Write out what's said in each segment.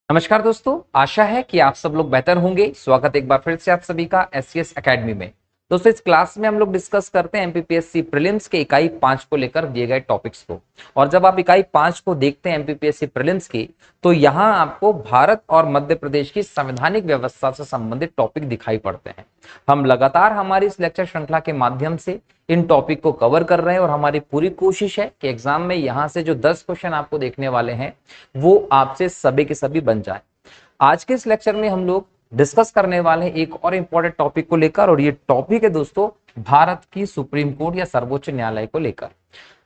नमस्कार दोस्तों, आशा है कि आप सब लोग बेहतर होंगे। स्वागत एक बार फिर से आप सभी का एससीएस एकेडमी में। दोस्तों, इस क्लास में हम लोग डिस्कस करते हैं एमपीपीएससी प्रीलिम्स के इकाई 5 को लेकर दिए गए टॉपिक्स को। और जब आप इकाई 5 को देखते हैं एमपीपीएससी प्रीलिम्स की, तो यहाँ आपको भारत और मध्य प्रदेश की संवैधानिक व्यवस्था से संबंधित टॉपिक दिखाई पड़ते हैं। हम लगातार हमारी इस लेक्चर श्रृंखला के माध्यम से इन टॉपिक को कवर कर रहे हैं और हमारी पूरी कोशिश है कि एग्जाम में यहाँ से जो 10 क्वेश्चन आपको देखने वाले हैं वो आपसे सभी के सभी बन जाए। आज के इस लेक्चर में हम लोग डिस्कस करने वाले हैं एक और इंपॉर्टेंट टॉपिक को लेकर, और ये टॉपिक है दोस्तों भारत की सुप्रीम कोर्ट या सर्वोच्च न्यायालय को लेकर।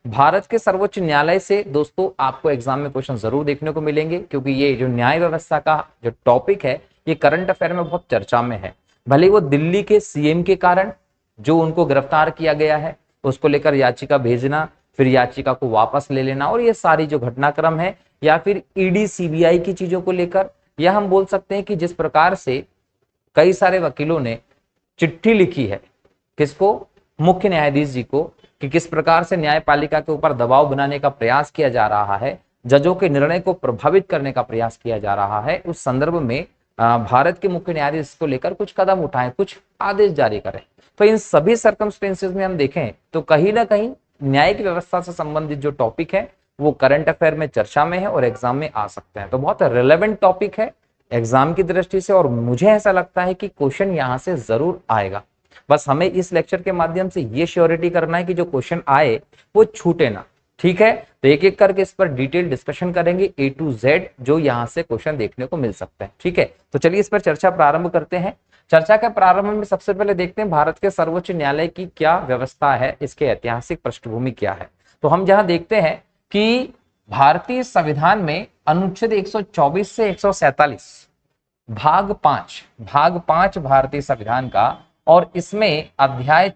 भारत के सर्वोच्च न्यायालय से दोस्तों आपको एग्जाम में क्वेश्चन जरूर देखने को मिलेंगे, क्योंकि ये जो न्याय व्यवस्था का जो टॉपिक है ये करंट अफेयर में बहुत चर्चा में है। भले वो दिल्ली के सीएम के कारण जो उनको गिरफ्तार किया गया है उसको लेकर याचिका भेजना, फिर याचिका को वापस ले लेना, और ये सारी जो घटनाक्रम है, या फिर ईडी सीबीआई की चीजों को लेकर, या हम बोल सकते हैं कि जिस प्रकार से कई सारे वकीलों ने चिट्ठी लिखी है किसको, मुख्य न्यायाधीश जी को, कि किस प्रकार से न्यायपालिका के ऊपर दबाव बनाने का प्रयास किया जा रहा है, जजों के निर्णय को प्रभावित करने का प्रयास किया जा रहा है। उस संदर्भ में भारत के मुख्य न्यायाधीश को लेकर कुछ कदम उठाएं, कुछ आदेश जारी करें। तो इन सभी सर्कमस्टेंसेस में हम देखें तो कहीं ना कहीं न्यायिक व्यवस्था से संबंधित जो टॉपिक है वो करंट अफेयर में चर्चा में है और एग्जाम में आ सकते हैं। तो बहुत रिलेवेंट टॉपिक है एग्जाम की दृष्टि से, और मुझे ऐसा लगता है कि क्वेश्चन यहां से जरूर आएगा। बस हमें इस लेक्चर के माध्यम से ये श्योरिटी करना है कि जो क्वेश्चन आए वो छूटे ना। ठीक है, तो एक एक करके इस पर डिटेल डिस्कशन करेंगे A to Z, जो यहाँ से क्वेश्चन देखने को मिल सकते हैं। ठीक है, तो चलिए इस पर चर्चा प्रारंभ करते हैं। चर्चा के प्रारंभ में सबसे पहले देखते हैं भारत के सर्वोच्च न्यायालय की क्या व्यवस्था है, इसके ऐतिहासिक पृष्ठभूमि क्या है। तो हम जहां देखते हैं कि भारतीय संविधान में अनुच्छेद 124 से 147 भाग 5 भारतीय संविधान का, और इसमें अध्याय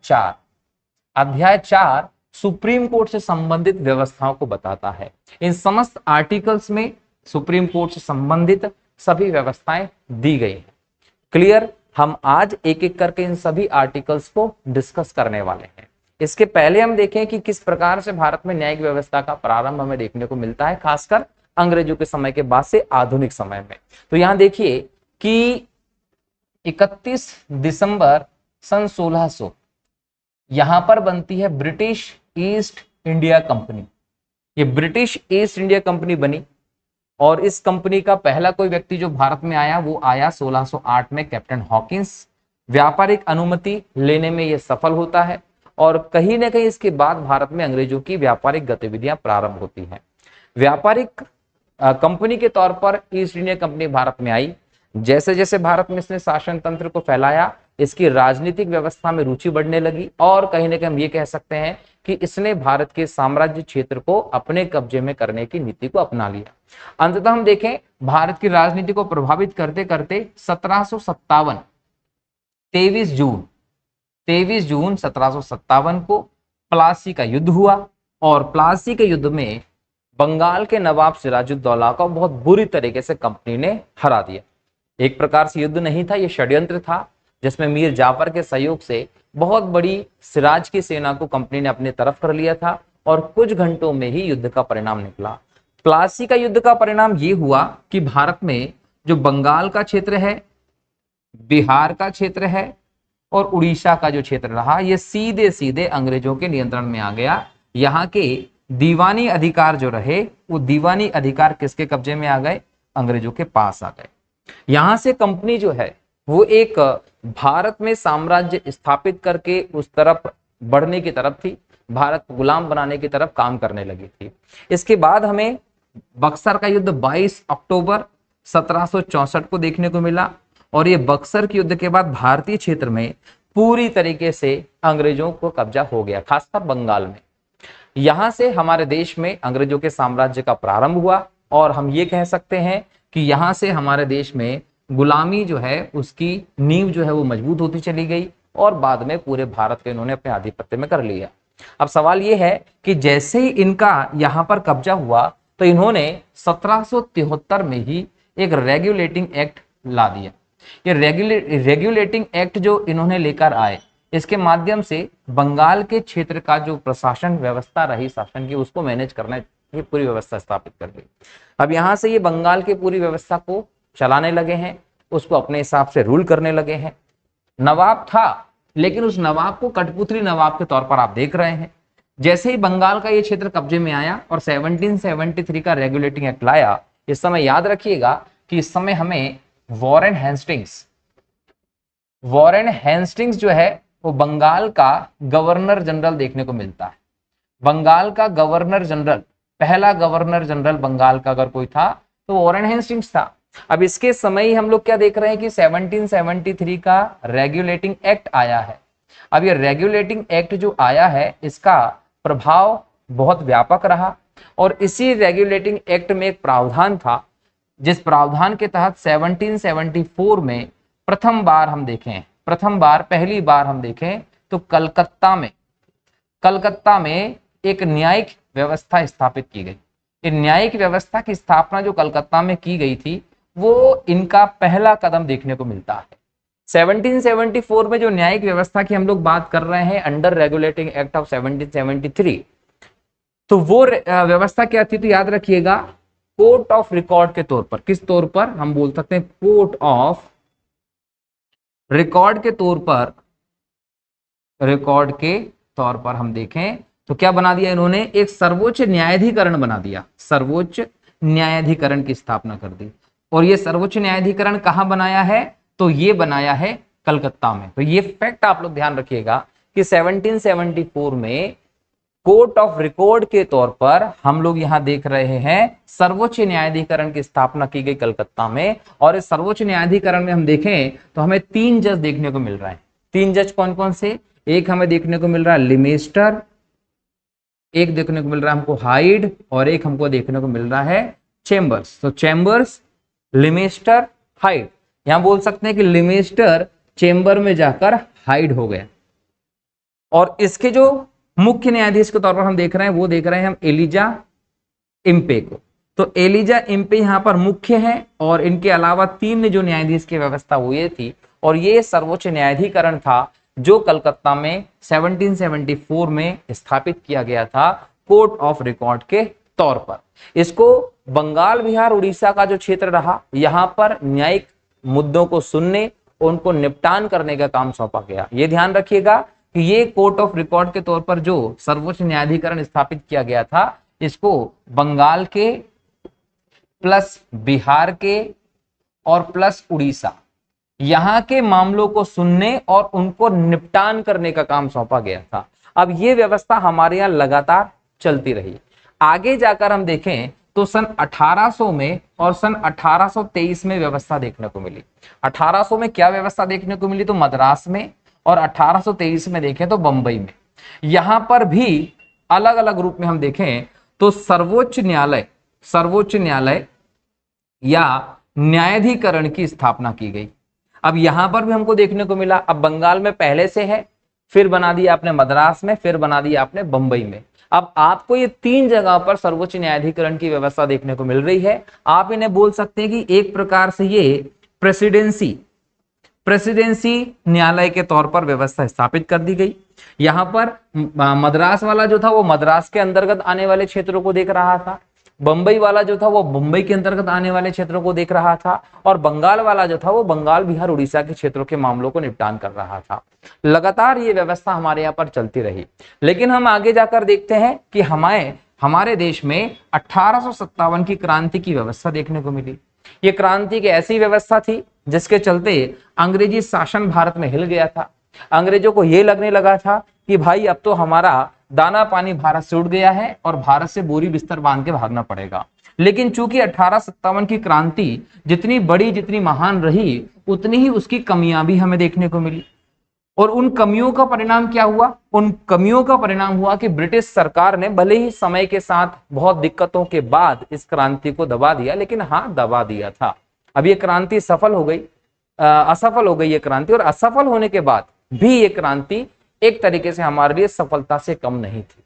4 सुप्रीम कोर्ट से संबंधित व्यवस्थाओं को बताता है। इन समस्त आर्टिकल्स में सुप्रीम कोर्ट से संबंधित सभी व्यवस्थाएं दी गई हैं। क्लियर, हम आज एक एक करके इन सभी आर्टिकल्स को डिस्कस करने वाले हैं। इसके पहले हम देखें कि किस प्रकार से भारत में न्यायिक व्यवस्था का प्रारंभ हमें देखने को मिलता है, खासकर अंग्रेजों के समय के बाद से आधुनिक समय में। तो यहां देखिए कि 31 दिसंबर सन 1600 यहां पर बनती है ब्रिटिश ईस्ट इंडिया कंपनी। ये ब्रिटिश ईस्ट इंडिया कंपनी बनी, और इस कंपनी का पहला कोई व्यक्ति जो भारत में आया वो आया 1608 में, कैप्टन हॉकिंस। व्यापारिक अनुमति लेने में यह सफल होता है, और कहीं ना कहीं इसके बाद भारत में अंग्रेजों की व्यापारिक गतिविधियां प्रारंभ होती हैं। व्यापारिक कंपनी के तौर पर ईस्ट इंडिया कंपनी भारत में आई। जैसे जैसे भारत में इसने शासन तंत्र को फैलाया, इसकी राजनीतिक व्यवस्था में रुचि बढ़ने लगी, और कहीं ना कहीं हम ये कह सकते हैं कि इसने भारत के साम्राज्य क्षेत्र को अपने कब्जे में करने की नीति को अपना लिया। अंततः हम देखें भारत की राजनीति को प्रभावित करते करते 1757 23 जून 1757 को प्लासी का युद्ध हुआ, और प्लासी के युद्ध में बंगाल के नवाब सिराजुद्दौला को बहुत बुरी तरीके से कंपनी ने हरा दिया। एक प्रकार से युद्ध नहीं था, यह षड्यंत्र था, जिसमें मीर जाफर के सहयोग से बहुत बड़ी सिराज की सेना को कंपनी ने अपने तरफ कर लिया था, और कुछ घंटों में ही युद्ध का परिणाम निकला। प्लासी का युद्ध का परिणाम यह हुआ कि भारत में जो बंगाल का क्षेत्र है, बिहार का क्षेत्र है, और उड़ीसा का जो क्षेत्र रहा, यह सीधे सीधे अंग्रेजों के नियंत्रण में आ गया। यहाँ के दीवानी अधिकार जो रहे, वो दीवानी अधिकार किसके कब्जे में आ गए, अंग्रेजों के पास आ गए। यहां से कंपनी जो है वो एक भारत में साम्राज्य स्थापित करके उस तरफ बढ़ने की तरफ थी, भारत को गुलाम बनाने की तरफ काम करने लगी थी। इसके बाद हमें बक्सर का युद्ध 22 अक्टूबर 1764 को देखने को मिला, और ये बक्सर के युद्ध के बाद भारतीय क्षेत्र में पूरी तरीके से अंग्रेजों को कब्जा हो गया, खासकर बंगाल में। यहां से हमारे देश में अंग्रेजों के साम्राज्य का प्रारंभ हुआ, और हम ये कह सकते हैं कि यहां से हमारे देश में गुलामी जो है उसकी नींव जो है वो मजबूत होती चली गई, और बाद में पूरे भारत को इन्होंने अपने आधिपत्य में कर लिया। अब सवाल ये है कि जैसे ही इनका यहां पर कब्जा हुआ, तो इन्होंने 1773 में ही एक रेगुलेटिंग एक्ट ला दिया। ये रेगुलेटिंग एक्ट जो इन्होंने लेकर आए, इसके माध्यम से बंगाल के क्षेत्र का जो प्रशासन व्यवस्था रही शासन की, उसको मैनेज करना, ये पूरी व्यवस्था स्थापित कर दी। अब यहां से ये बंगाल की पूरी व्यवस्था को चलाने लगे हैं, उसको अपने हिसाब से रूल करने लगे हैं। नवाब था, लेकिन उस नवाब को कठपुतली नवाब के तौर पर आप देख रहे हैं। जैसे ही बंगाल का ये क्षेत्र कब्जे में आया और 1773 का रेगुलेटिंग एक्ट लाया, इस समय याद रखिएगा कि इस समय हमें वॉरेन हेस्टिंग्स जो है वो बंगाल का गवर्नर जनरल देखने को मिलता है। बंगाल का गवर्नर जनरल, पहला गवर्नर जनरल बंगाल का अगर कोई था तो वॉरेन हेस्टिंग्स था। अब इसके समय ही हम लोग क्या देख रहे हैं कि 1773 का रेगुलेटिंग एक्ट आया है। अब ये रेगुलेटिंग एक्ट जो आया है इसका प्रभाव बहुत व्यापक रहा और इसी रेगुलेटिंग एक्ट में एक प्रावधान था, जिस प्रावधान के तहत 1774 में पहली बार हम देखें तो कलकत्ता में एक न्यायिक व्यवस्था स्थापित की गई। इन न्यायिक व्यवस्था की स्थापना जो कलकत्ता में की गई थी वो इनका पहला कदम देखने को मिलता है। 1774 में जो न्यायिक व्यवस्था की हम लोग बात कर रहे हैं अंडर रेगुलेटिंग एक्ट ऑफ 1773, तो वो व्यवस्था क्या थी, तो याद रखिएगा कोर्ट ऑफ रिकॉर्ड के तौर पर, किस तौर पर हम बोल सकते हैं, कोर्ट ऑफ रिकॉर्ड के तौर पर हम देखें तो क्या बना दिया इन्होंने, एक सर्वोच्च न्यायाधिकरण बना दिया, सर्वोच्च न्यायाधिकरण की स्थापना कर दी। और ये सर्वोच्च न्यायाधिकरण कहां बनाया है, तो ये बनाया है कलकत्ता में। तो ये फैक्ट आप लोग ध्यान रखिएगा कि 1774 में कोर्ट ऑफ रिकॉर्ड के तौर पर हम लोग यहां देख रहे हैं सर्वोच्च न्यायाधिकरण की स्थापना की गई कलकत्ता में। और इस सर्वोच्च न्यायाधिकरण में हम देखें तो हमें 3 जज देखने को मिल रहा है। 3 जज कौन कौन से, एक हमें देखने को मिल रहा है लिमेस्टर, एक देखने को मिल रहा है हमको हाइड, और एक हमको देखने को मिल रहा है चेम्बर्स। तो चेम्बर्स, लिमेस्टर, हाइड। यहां बोल सकते हैं कि लिमेस्टर चेम्बर में जाकर हाइड हो गया। और इसके जो मुख्य न्यायाधीश के तौर पर हम देख रहे हैं वो देख रहे हैं हम एलिजा इम्पे को। तो एलिजा इम्पे यहां पर मुख्य है और इनके अलावा 3 जो न्यायाधीश की व्यवस्था हुई थी। और ये सर्वोच्च न्यायाधिकरण था जो कलकत्ता में 1774 में स्थापित किया गया था कोर्ट ऑफ रिकॉर्ड के तौर पर। इसको बंगाल, बिहार, उड़ीसा का जो क्षेत्र रहा, यहां पर न्यायिक मुद्दों को सुनने, उनको निपटान करने का काम सौंपा गया। ये ध्यान रखिएगा कि ये कोर्ट ऑफ रिकॉर्ड के तौर पर जो सर्वोच्च न्यायाधिकरण स्थापित किया गया था, इसको बंगाल के प्लस बिहार के और प्लस उड़ीसा, यहां के मामलों को सुनने और उनको निपटान करने का काम सौंपा गया था। अब ये व्यवस्था हमारे यहां लगातार चलती रही। आगे जाकर हम देखें तो सन 1800 में और सन 1823 में व्यवस्था देखने को मिली। 1800 में क्या व्यवस्था देखने को मिली, तो मद्रास में, और 1823 में देखें तो बंबई में। यहां पर भी अलग अलग रूप में हम देखें तो सर्वोच्च न्यायालय या न्यायाधिकरण की स्थापना की गई। अब यहां पर भी हमको देखने को मिला, अब बंगाल में पहले से है, फिर बना दिया आपने मद्रास में, फिर बना दिया आपने बंबई में। अब आपको ये 3 जगह पर सर्वोच्च न्यायाधिकरण की व्यवस्था देखने को मिल रही है। आप इन्हें बोल सकते हैं कि एक प्रकार से ये प्रेसिडेंसी न्यायालय के तौर पर व्यवस्था स्थापित कर दी गई। यहां पर मद्रास वाला जो था वो मद्रास के अंतर्गत आने वाले क्षेत्रों को देख रहा था, बंबई वाला जो था वो मुंबई के अंतर्गत आने वाले क्षेत्रों को देख रहा था, और बंगाल वाला जो था वो बंगाल, बिहार, उड़ीसा के क्षेत्रों के मामलों को निपटान कर रहा था। लगातार ये व्यवस्था हमारे यहाँ पर चलती रही। लेकिन हम आगे जाकर देखते हैं कि हमारे देश में 1857 की क्रांति की व्यवस्था देखने को मिली। ये क्रांति की ऐसी व्यवस्था थी जिसके चलते अंग्रेजी शासन भारत में हिल गया था। अंग्रेजों को यह लगने लगा था कि भाई अब तो हमारा दाना पानी भारत से उड़ गया है और भारत से बोरी बिस्तर बांध के भागना पड़ेगा। लेकिन चूंकि 1857 की क्रांति जितनी बड़ी, जितनी महान रही, उतनी ही उसकी कमियां भी हमें देखने को मिली। और उन कमियों का परिणाम क्या हुआ, उन कमियों का परिणाम हुआ कि ब्रिटिश सरकार ने भले ही समय के साथ बहुत दिक्कतों के बाद इस क्रांति को दबा दिया, लेकिन हाँ दबा दिया था। अब ये क्रांति असफल हो गई ये क्रांति, और असफल होने के बाद भी ये क्रांति एक तरीके से हमारे लिए सफलता से कम नहीं थी।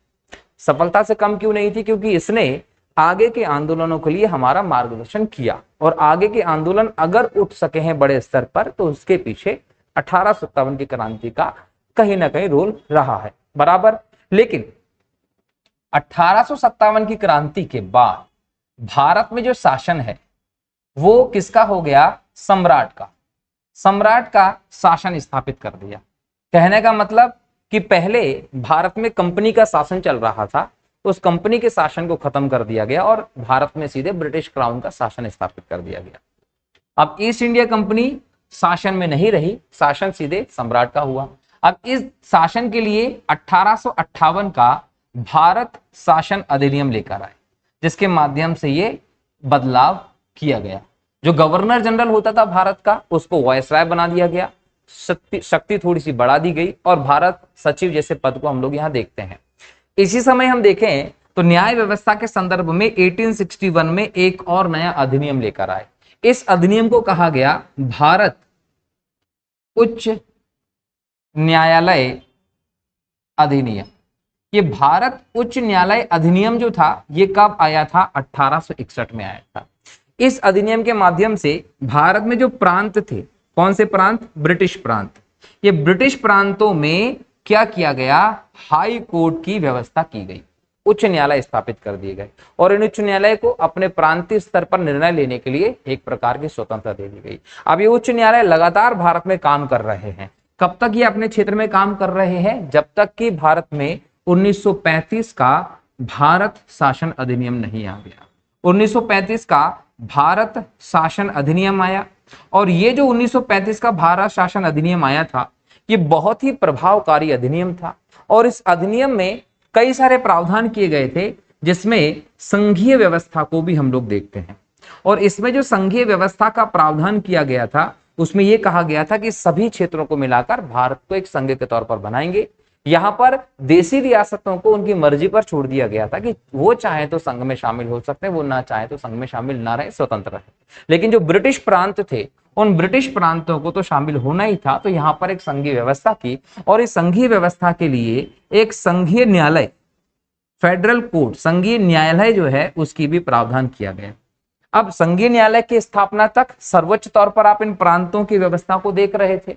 सफलता से कम क्यों नहीं थी, क्योंकि इसने आगे के आंदोलनों के लिए हमारा मार्गदर्शन किया, और आगे के आंदोलन अगर उठ सके हैं बड़े स्तर पर तो उसके पीछे 1857 की क्रांति का कहीं ना कहीं रोल रहा है, बराबर। लेकिन 1857 की क्रांति के बाद भारत में जो शासन है वो किसका हो गया? सम्राट का। सम्राट का शासन स्थापित कर दिया। कहने का मतलब कि पहले भारत में कंपनी का शासन चल रहा था, उस कंपनी के शासन को खत्म कर दिया गया और भारत में सीधे ब्रिटिश क्राउन का शासन स्थापित कर दिया गया। अब ईस्ट इंडिया कंपनी शासन में नहीं रही, शासन सीधे सम्राट का हुआ। अब इस शासन के लिए 1858 का भारत शासन अधिनियम लेकर आए, जिसके माध्यम से ये बदलाव किया गया। जो गवर्नर जनरल होता था भारत का, उसको वायसराय बना दिया गया, शक्ति थोड़ी सी बढ़ा दी गई और भारत सचिव जैसे पद को हम लोग यहाँ देखते हैं। इसी समय हम देखें तो न्याय व्यवस्था के संदर्भ में 1861 में एक और नया अधिनियम लेकर आए। इस अधिनियम को कहा गया भारत उच्च न्यायालय अधिनियम। ये भारत उच्च न्यायालय अधिनियम जो था ये कब आया था? 1861 में आया था। इस अधिनियम के माध्यम से भारत में जो प्रांत थे, कौन से प्रांत? ब्रिटिश प्रांत। ये ब्रिटिश प्रांतों में क्या किया गया? हाई कोर्ट की व्यवस्था की गई, उच्च न्यायालय स्थापित कर दिए गए और इन उच्च न्यायालय को अपने प्रांतीय स्तर पर निर्णय लेने के लिए एक प्रकार की स्वतंत्रता दे दी गई। अब ये उच्च न्यायालय लगातार भारत में काम कर रहे हैं। कब तक ये अपने क्षेत्र में काम कर रहे हैं? जब तक कि भारत में 1935 का भारत शासन अधिनियम नहीं आ गया। 1935 का भारत शासन अधिनियम आया और ये जो 1935 का भारत शासन अधिनियम आया था, ये बहुत ही प्रभावकारी अधिनियम था और इस अधिनियम में कई सारे प्रावधान किए गए थे, जिसमें संघीय व्यवस्था को भी हम लोग देखते हैं। और इसमें जो संघीय व्यवस्था का प्रावधान किया गया था, उसमें यह कहा गया था कि सभी क्षेत्रों को मिलाकर भारत को एक संघ के तौर पर बनाएंगे। यहां पर देशी रियासतों को उनकी मर्जी पर छोड़ दिया गया था कि वो चाहे तो संघ में शामिल हो सकते हैं, वो ना चाहे तो संघ में शामिल ना रहे, स्वतंत्र रहे। लेकिन जो ब्रिटिश प्रांत थे, उन ब्रिटिश प्रांतों को तो शामिल होना ही था, तो यहां पर एक संघीय व्यवस्था की और इस संघीय व्यवस्था के लिए एक संघीय न्यायालय, फेडरल कोर्ट, संघीय न्यायालय जो है उसकी भी प्रावधान किया गया। अब संघीय न्यायालय की स्थापना तक सर्वोच्च तौर पर आप इन प्रांतों की व्यवस्था को देख रहे थे,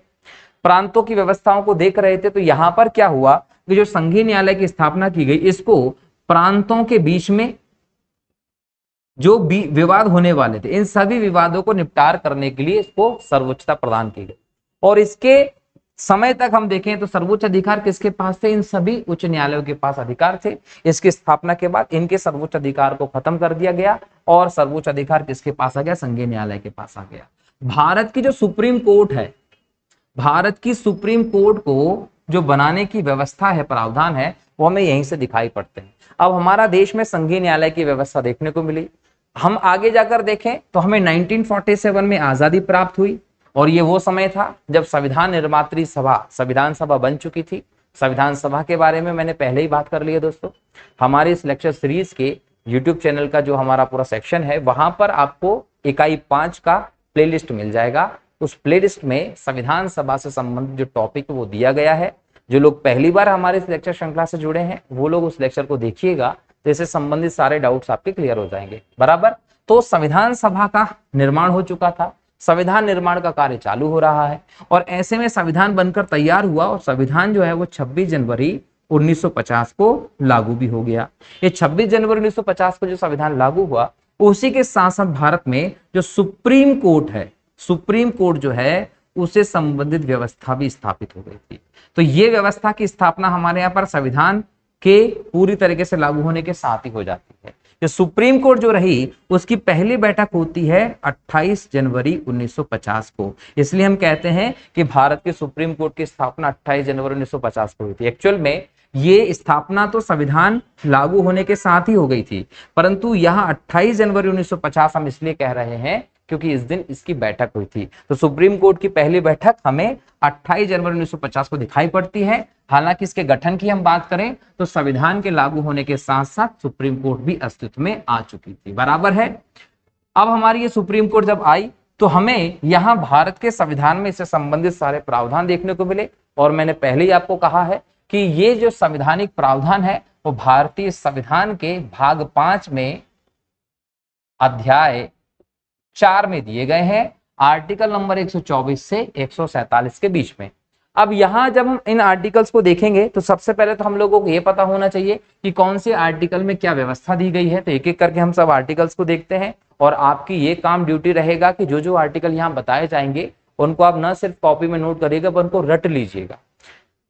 प्रांतों की व्यवस्थाओं को देख रहे थे। तो यहां पर क्या हुआ कि जो संघीय न्यायालय की स्थापना की गई, इसको प्रांतों के बीच में जो भी विवाद होने वाले थे, इन सभी विवादों को निपटार करने के लिए इसको सर्वोच्चता प्रदान की गई। और इसके समय तक हम देखें तो सर्वोच्च अधिकार किसके पास थे? इन सभी उच्च न्यायालयों के पास अधिकार थे। इसकी स्थापना के बाद इनके सर्वोच्च अधिकार को खत्म कर दिया गया और सर्वोच्च अधिकार किसके पास आ गया? संघीय न्यायालय के पास आ गया। भारत की जो सुप्रीम कोर्ट है, भारत की सुप्रीम कोर्ट को जो बनाने की व्यवस्था है, प्रावधान है, वो हमें यहीं से दिखाई पड़ते हैं। अब हमारा देश में संघीय न्यायालय की व्यवस्था देखने को मिली। हम आगे जाकर देखें तो हमें 1947 में आजादी प्राप्त हुई और ये वो समय था जब संविधान निर्मात्री सभा, संविधान सभा बन चुकी थी। संविधान सभा के बारे में मैंने पहले ही बात कर ली है दोस्तों। हमारे इस लेक्चर सीरीज के यूट्यूब चैनल का जो हमारा पूरा सेक्शन है, वहां पर आपको इकाई 5 का प्लेलिस्ट मिल जाएगा। उस प्लेलिस्ट में संविधान सभा से संबंधित जो टॉपिक वो दिया गया है। जो लोग पहली बार हमारे इस लेक्चर श्रृंखला से जुड़े हैं, वो लोग उस लेक्चर को देखिएगा, तो इससे संबंधित सारे डाउट्स आपके क्लियर हो जाएंगे। बराबर। तो संविधान सभा का निर्माण हो चुका था, संविधान निर्माण का कार्य चालू हो रहा है और ऐसे में संविधान बनकर तैयार हुआ और संविधान जो है वो 26 जनवरी 1950 को लागू भी हो गया। ये 26 जनवरी 1950 को जो संविधान लागू हुआ, उसी के साथ साथ भारत में जो सुप्रीम कोर्ट है, सुप्रीम कोर्ट जो है उससे संबंधित व्यवस्था भी स्थापित हो गई थी। तो ये व्यवस्था की स्थापना हमारे यहाँ पर संविधान के पूरी तरीके से लागू होने के साथ ही हो जाती है। जो सुप्रीम कोर्ट जो रही, उसकी पहली बैठक होती है 28 जनवरी 1950 को। इसलिए हम कहते हैं कि भारत के सुप्रीम कोर्ट की स्थापना 28 जनवरी 1950 को हुई थी। एक्चुअल में ये स्थापना तो संविधान लागू होने के साथ ही हो गई थी, परंतु यहाँ 28 जनवरी 1950 हम इसलिए कह रहे हैं क्योंकि इस दिन इसकी बैठक हुई थी। तो सुप्रीम कोर्ट की पहली बैठक हमें 28 जनवरी 1950 को दिखाई पड़ती है। हालांकि इसके गठन की हम बात करें तो संविधान के लागू होने के साथ साथ सुप्रीम कोर्ट भी अस्तित्व में आ चुकी थी। बराबर है। अब हमारी ये सुप्रीम कोर्ट जब आई तो हमें यहाँ भारत के संविधान में इससे संबंधित सारे प्रावधान देखने को मिले और मैंने पहले ही आपको कहा है कि ये जो संवैधानिक प्रावधान है वो भारतीय संविधान के भाग 5 में अध्याय 4 में दिए गए हैं, आर्टिकल नंबर 124 से 147 के बीच में। अब यहां जब हम इन आर्टिकल्स को देखेंगे तो सबसे पहले तो हम लोगों को यह पता होना चाहिए कि कौन से आर्टिकल में क्या व्यवस्था दी गई है। तो एक एक करके हम सब आर्टिकल्स को देखते हैं और आपकी ये काम ड्यूटी रहेगा कि जो जो आर्टिकल यहाँ बताए जाएंगे उनको आप न सिर्फ कॉपी में नोट करिएगा पर उनको रट लीजिएगा,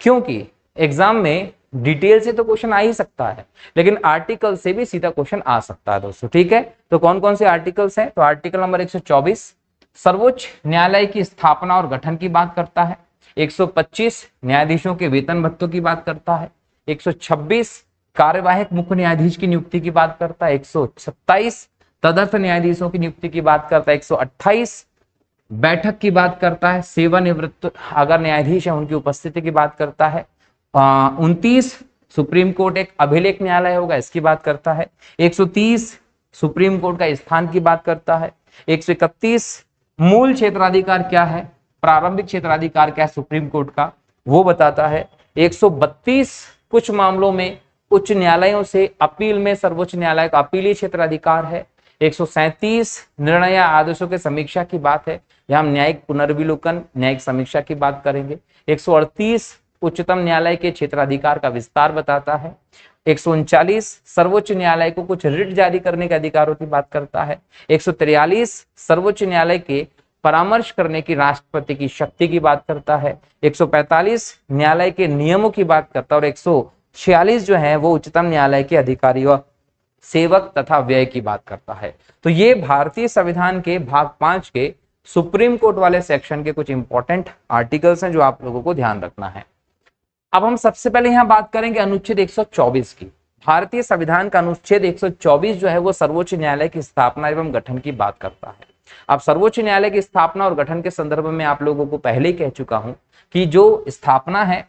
क्योंकि एग्जाम में डिटेल से तो क्वेश्चन आ ही सकता है लेकिन आर्टिकल से भी सीधा क्वेश्चन आ सकता है दोस्तों। ठीक है, तो कौन कौन से आर्टिकल्स हैं? तो आर्टिकल नंबर 124 सर्वोच्च न्यायालय की स्थापना और गठन की बात करता है। 125 न्यायाधीशों के वेतन भत्तों की बात करता है। 126 कार्यवाहक मुख्य न्यायाधीश की नियुक्ति की बात करता है। 127 तदर्थ न्यायाधीशों की नियुक्ति की बात करता है। 128 बैठक की बात करता है। सेवानिवृत्त अगर न्यायाधीश है उनकी उपस्थिति की बात करता है। 29 सुप्रीम कोर्ट एक अभिलेख न्यायालय होगा, इसकी बात करता है। 130 सुप्रीम कोर्ट का स्थान की बात करता है। 131 मूल क्षेत्राधिकार क्या है, प्रारंभिक क्षेत्राधिकार क्या है सुप्रीम कोर्ट का, वो बताता है। 132 कुछ मामलों में उच्च न्यायालयों से अपील में सर्वोच्च न्यायालय का अपीलीय क्षेत्राधिकार है। 137 निर्णय या आदेशों के समीक्षा की बात है, यहां हम न्यायिक पुनर्विलोकन न्यायिक समीक्षा की बात करेंगे। 138 उच्चतम न्यायालय के क्षेत्राधिकार का विस्तार बताता है। 139 सर्वोच्च न्यायालय को कुछ रिट जारी करने के अधिकारों की बात करता है। 143 सर्वोच्च न्यायालय के परामर्श करने की राष्ट्रपति की शक्ति की बात करता है। 145 न्यायालय के नियमों की बात करता है और 146 जो है वो उच्चतम न्यायालय के अधिकारियों सेवक तथा व्यय की बात करता है। तो ये भारतीय संविधान के भाग 5 के सुप्रीम कोर्ट वाले सेक्शन के कुछ इंपॉर्टेंट आर्टिकल्स हैं जो आप लोगों को ध्यान रखना है। अब हम सबसे पहले यहां बात करेंगे अनुच्छेद 124 की। भारतीय संविधान का अनुच्छेद 124 जो है वो सर्वोच्च न्यायालय की स्थापना एवं गठन की बात करता है। अब सर्वोच्च न्यायालय की स्थापना और गठन के संदर्भ में आप लोगों को पहले ही कह चुका हूं कि जो स्थापना है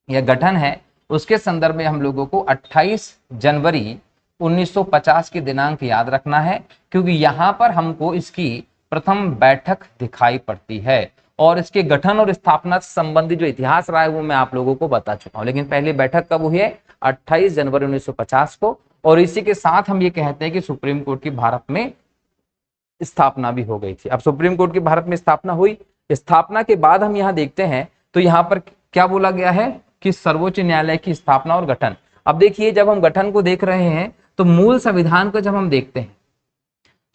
या गठन है उसके संदर्भ में हम लोगों को 28 जनवरी 1950 की दिनांक याद रखना है, क्योंकि यहां पर हमको इसकी प्रथम बैठक दिखाई पड़ती है और इसके गठन और स्थापना से संबंधित जो इतिहास रहा है वो मैं आप लोगों को बता चुका हूं। लेकिन पहली बैठक कब हुई है? 28 जनवरी 1950 को। और इसी के साथ हम ये कहते हैं कि सुप्रीम कोर्ट की भारत में स्थापना भी हो गई थी। अब सुप्रीम कोर्ट की भारत में स्थापना हुई, स्थापना के बाद हम यहाँ देखते हैं तो यहाँ पर क्या बोला गया है कि सर्वोच्च न्यायालय की स्थापना और गठन। अब देखिए जब हम गठन को देख रहे हैं तो मूल संविधान को जब हम देखते हैं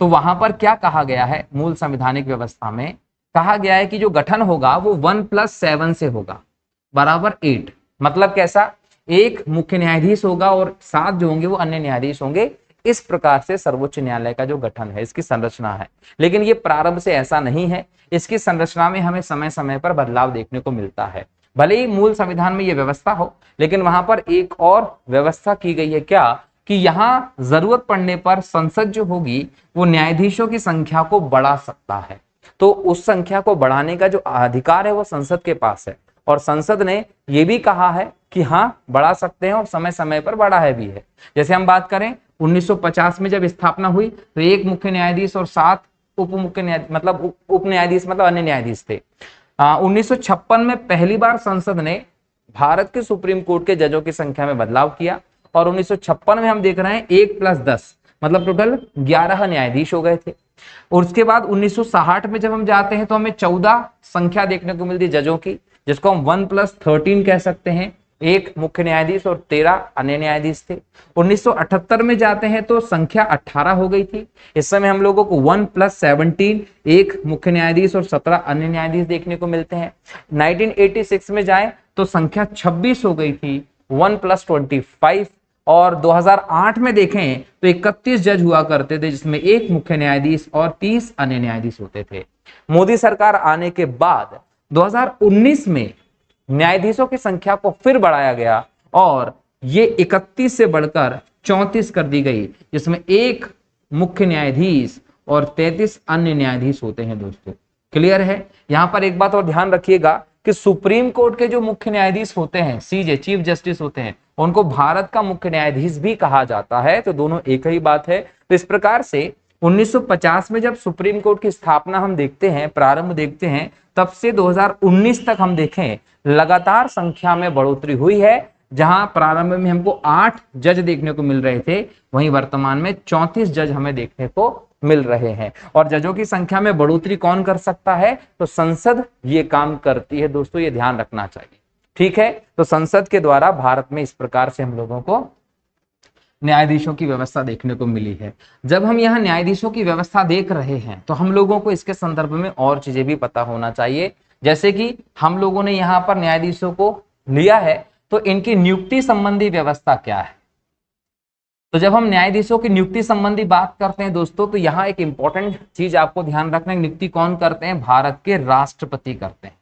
तो वहां पर क्या कहा गया है? मूल संवैधानिक व्यवस्था में कहा गया है कि जो गठन होगा वो 1+7 से होगा बराबर 8। मतलब कैसा? एक मुख्य न्यायाधीश होगा और 7 जो होंगे वो अन्य न्यायाधीश होंगे। इस प्रकार से सर्वोच्च न्यायालय का जो गठन है इसकी संरचना है। लेकिन ये प्रारंभ से ऐसा नहीं है, इसकी संरचना में हमें समय समय पर बदलाव देखने को मिलता है। भले ही मूल संविधान में ये व्यवस्था हो लेकिन वहां पर एक और व्यवस्था की गई है, क्या कि यहां जरूरत पड़ने पर संसद जो होगी वो न्यायाधीशों की संख्या को बढ़ा सकता है। तो उस संख्या को बढ़ाने का जो अधिकार है वो संसद के पास है और संसद ने ये भी कहा है कि हाँ बढ़ा सकते हैं और समय समय पर बढ़ा है भी है। जैसे हम बात करें 1950 में जब स्थापना हुई तो एक मुख्य न्यायाधीश और 7 उप मुख्य न्यायाधीश मतलब उप न्यायाधीश मतलब अन्य न्यायाधीश थे। 1956 में पहली बार संसद ने भारत के सुप्रीम कोर्ट के जजों की संख्या में बदलाव किया और 1956 में हम देख रहे हैं 1+10 मतलब टोटल 11 न्यायाधीश हो गए थे। और उसके बाद 1960 में जब हम जाते हैं तो हमें 14 संख्या देखने को मिलती है जजों की, जिसको हम 1+13 कह सकते हैं। एक मुख्य न्यायाधीश और 13 अन्य न्यायाधीश थे। 1978 में जाते हैं तो संख्या 18 हो गई थी। इस समय हम लोगों को 1+17 एक मुख्य न्यायाधीश और 17 अन्य न्यायाधीश देखने को मिलते हैं। 1986 में जाए तो संख्या 26 हो गई थी, 1+25। और 2008 में देखें तो 31 जज हुआ करते थे जिसमें एक मुख्य न्यायाधीश और 30 अन्य न्यायाधीश होते थे। मोदी सरकार आने के बाद 2019 में न्यायाधीशों की संख्या को फिर बढ़ाया गया और ये 31 से बढ़कर 34 कर दी गई, जिसमें एक मुख्य न्यायाधीश और 33 अन्य न्यायाधीश होते हैं। दोस्तों क्लियर है? यहां पर एक बात और ध्यान रखिएगा कि सुप्रीम कोर्ट के जो मुख्य न्यायाधीश होते हैं, सीजे चीफ जस्टिस होते हैं, उनको भारत का मुख्य न्यायाधीश भी कहा जाता है। तो दोनों एक ही बात है। तो इस प्रकार से 1950 में जब सुप्रीम कोर्ट की स्थापना हम देखते हैं, प्रारंभ देखते हैं, तब से 2019 तक हम देखें लगातार संख्या में बढ़ोतरी हुई है। जहां प्रारंभ में हमको 8 जज देखने को मिल रहे थे, वहीं वर्तमान में 34 जज हमें देखने को मिल रहे हैं। और जजों की संख्या में बढ़ोतरी कौन कर सकता है? तो संसद ये काम करती है। दोस्तों ये ध्यान रखना चाहिए, ठीक है? तो संसद के द्वारा भारत में इस प्रकार से हम लोगों को न्यायाधीशों की व्यवस्था देखने को मिली है। जब हम यहाँ न्यायाधीशों की व्यवस्था देख रहे हैं तो हम लोगों को इसके संदर्भ में और चीजें भी पता होना चाहिए, जैसे कि हम लोगों ने यहाँ पर न्यायाधीशों को लिया है तो इनकी नियुक्ति संबंधी व्यवस्था क्या है। तो जब हम न्यायाधीशों की नियुक्ति संबंधी बात करते हैं दोस्तों, तो यहाँ एक इंपॉर्टेंट चीज आपको ध्यान रखना है, नियुक्ति कौन करते हैं, भारत के राष्ट्रपति करते हैं,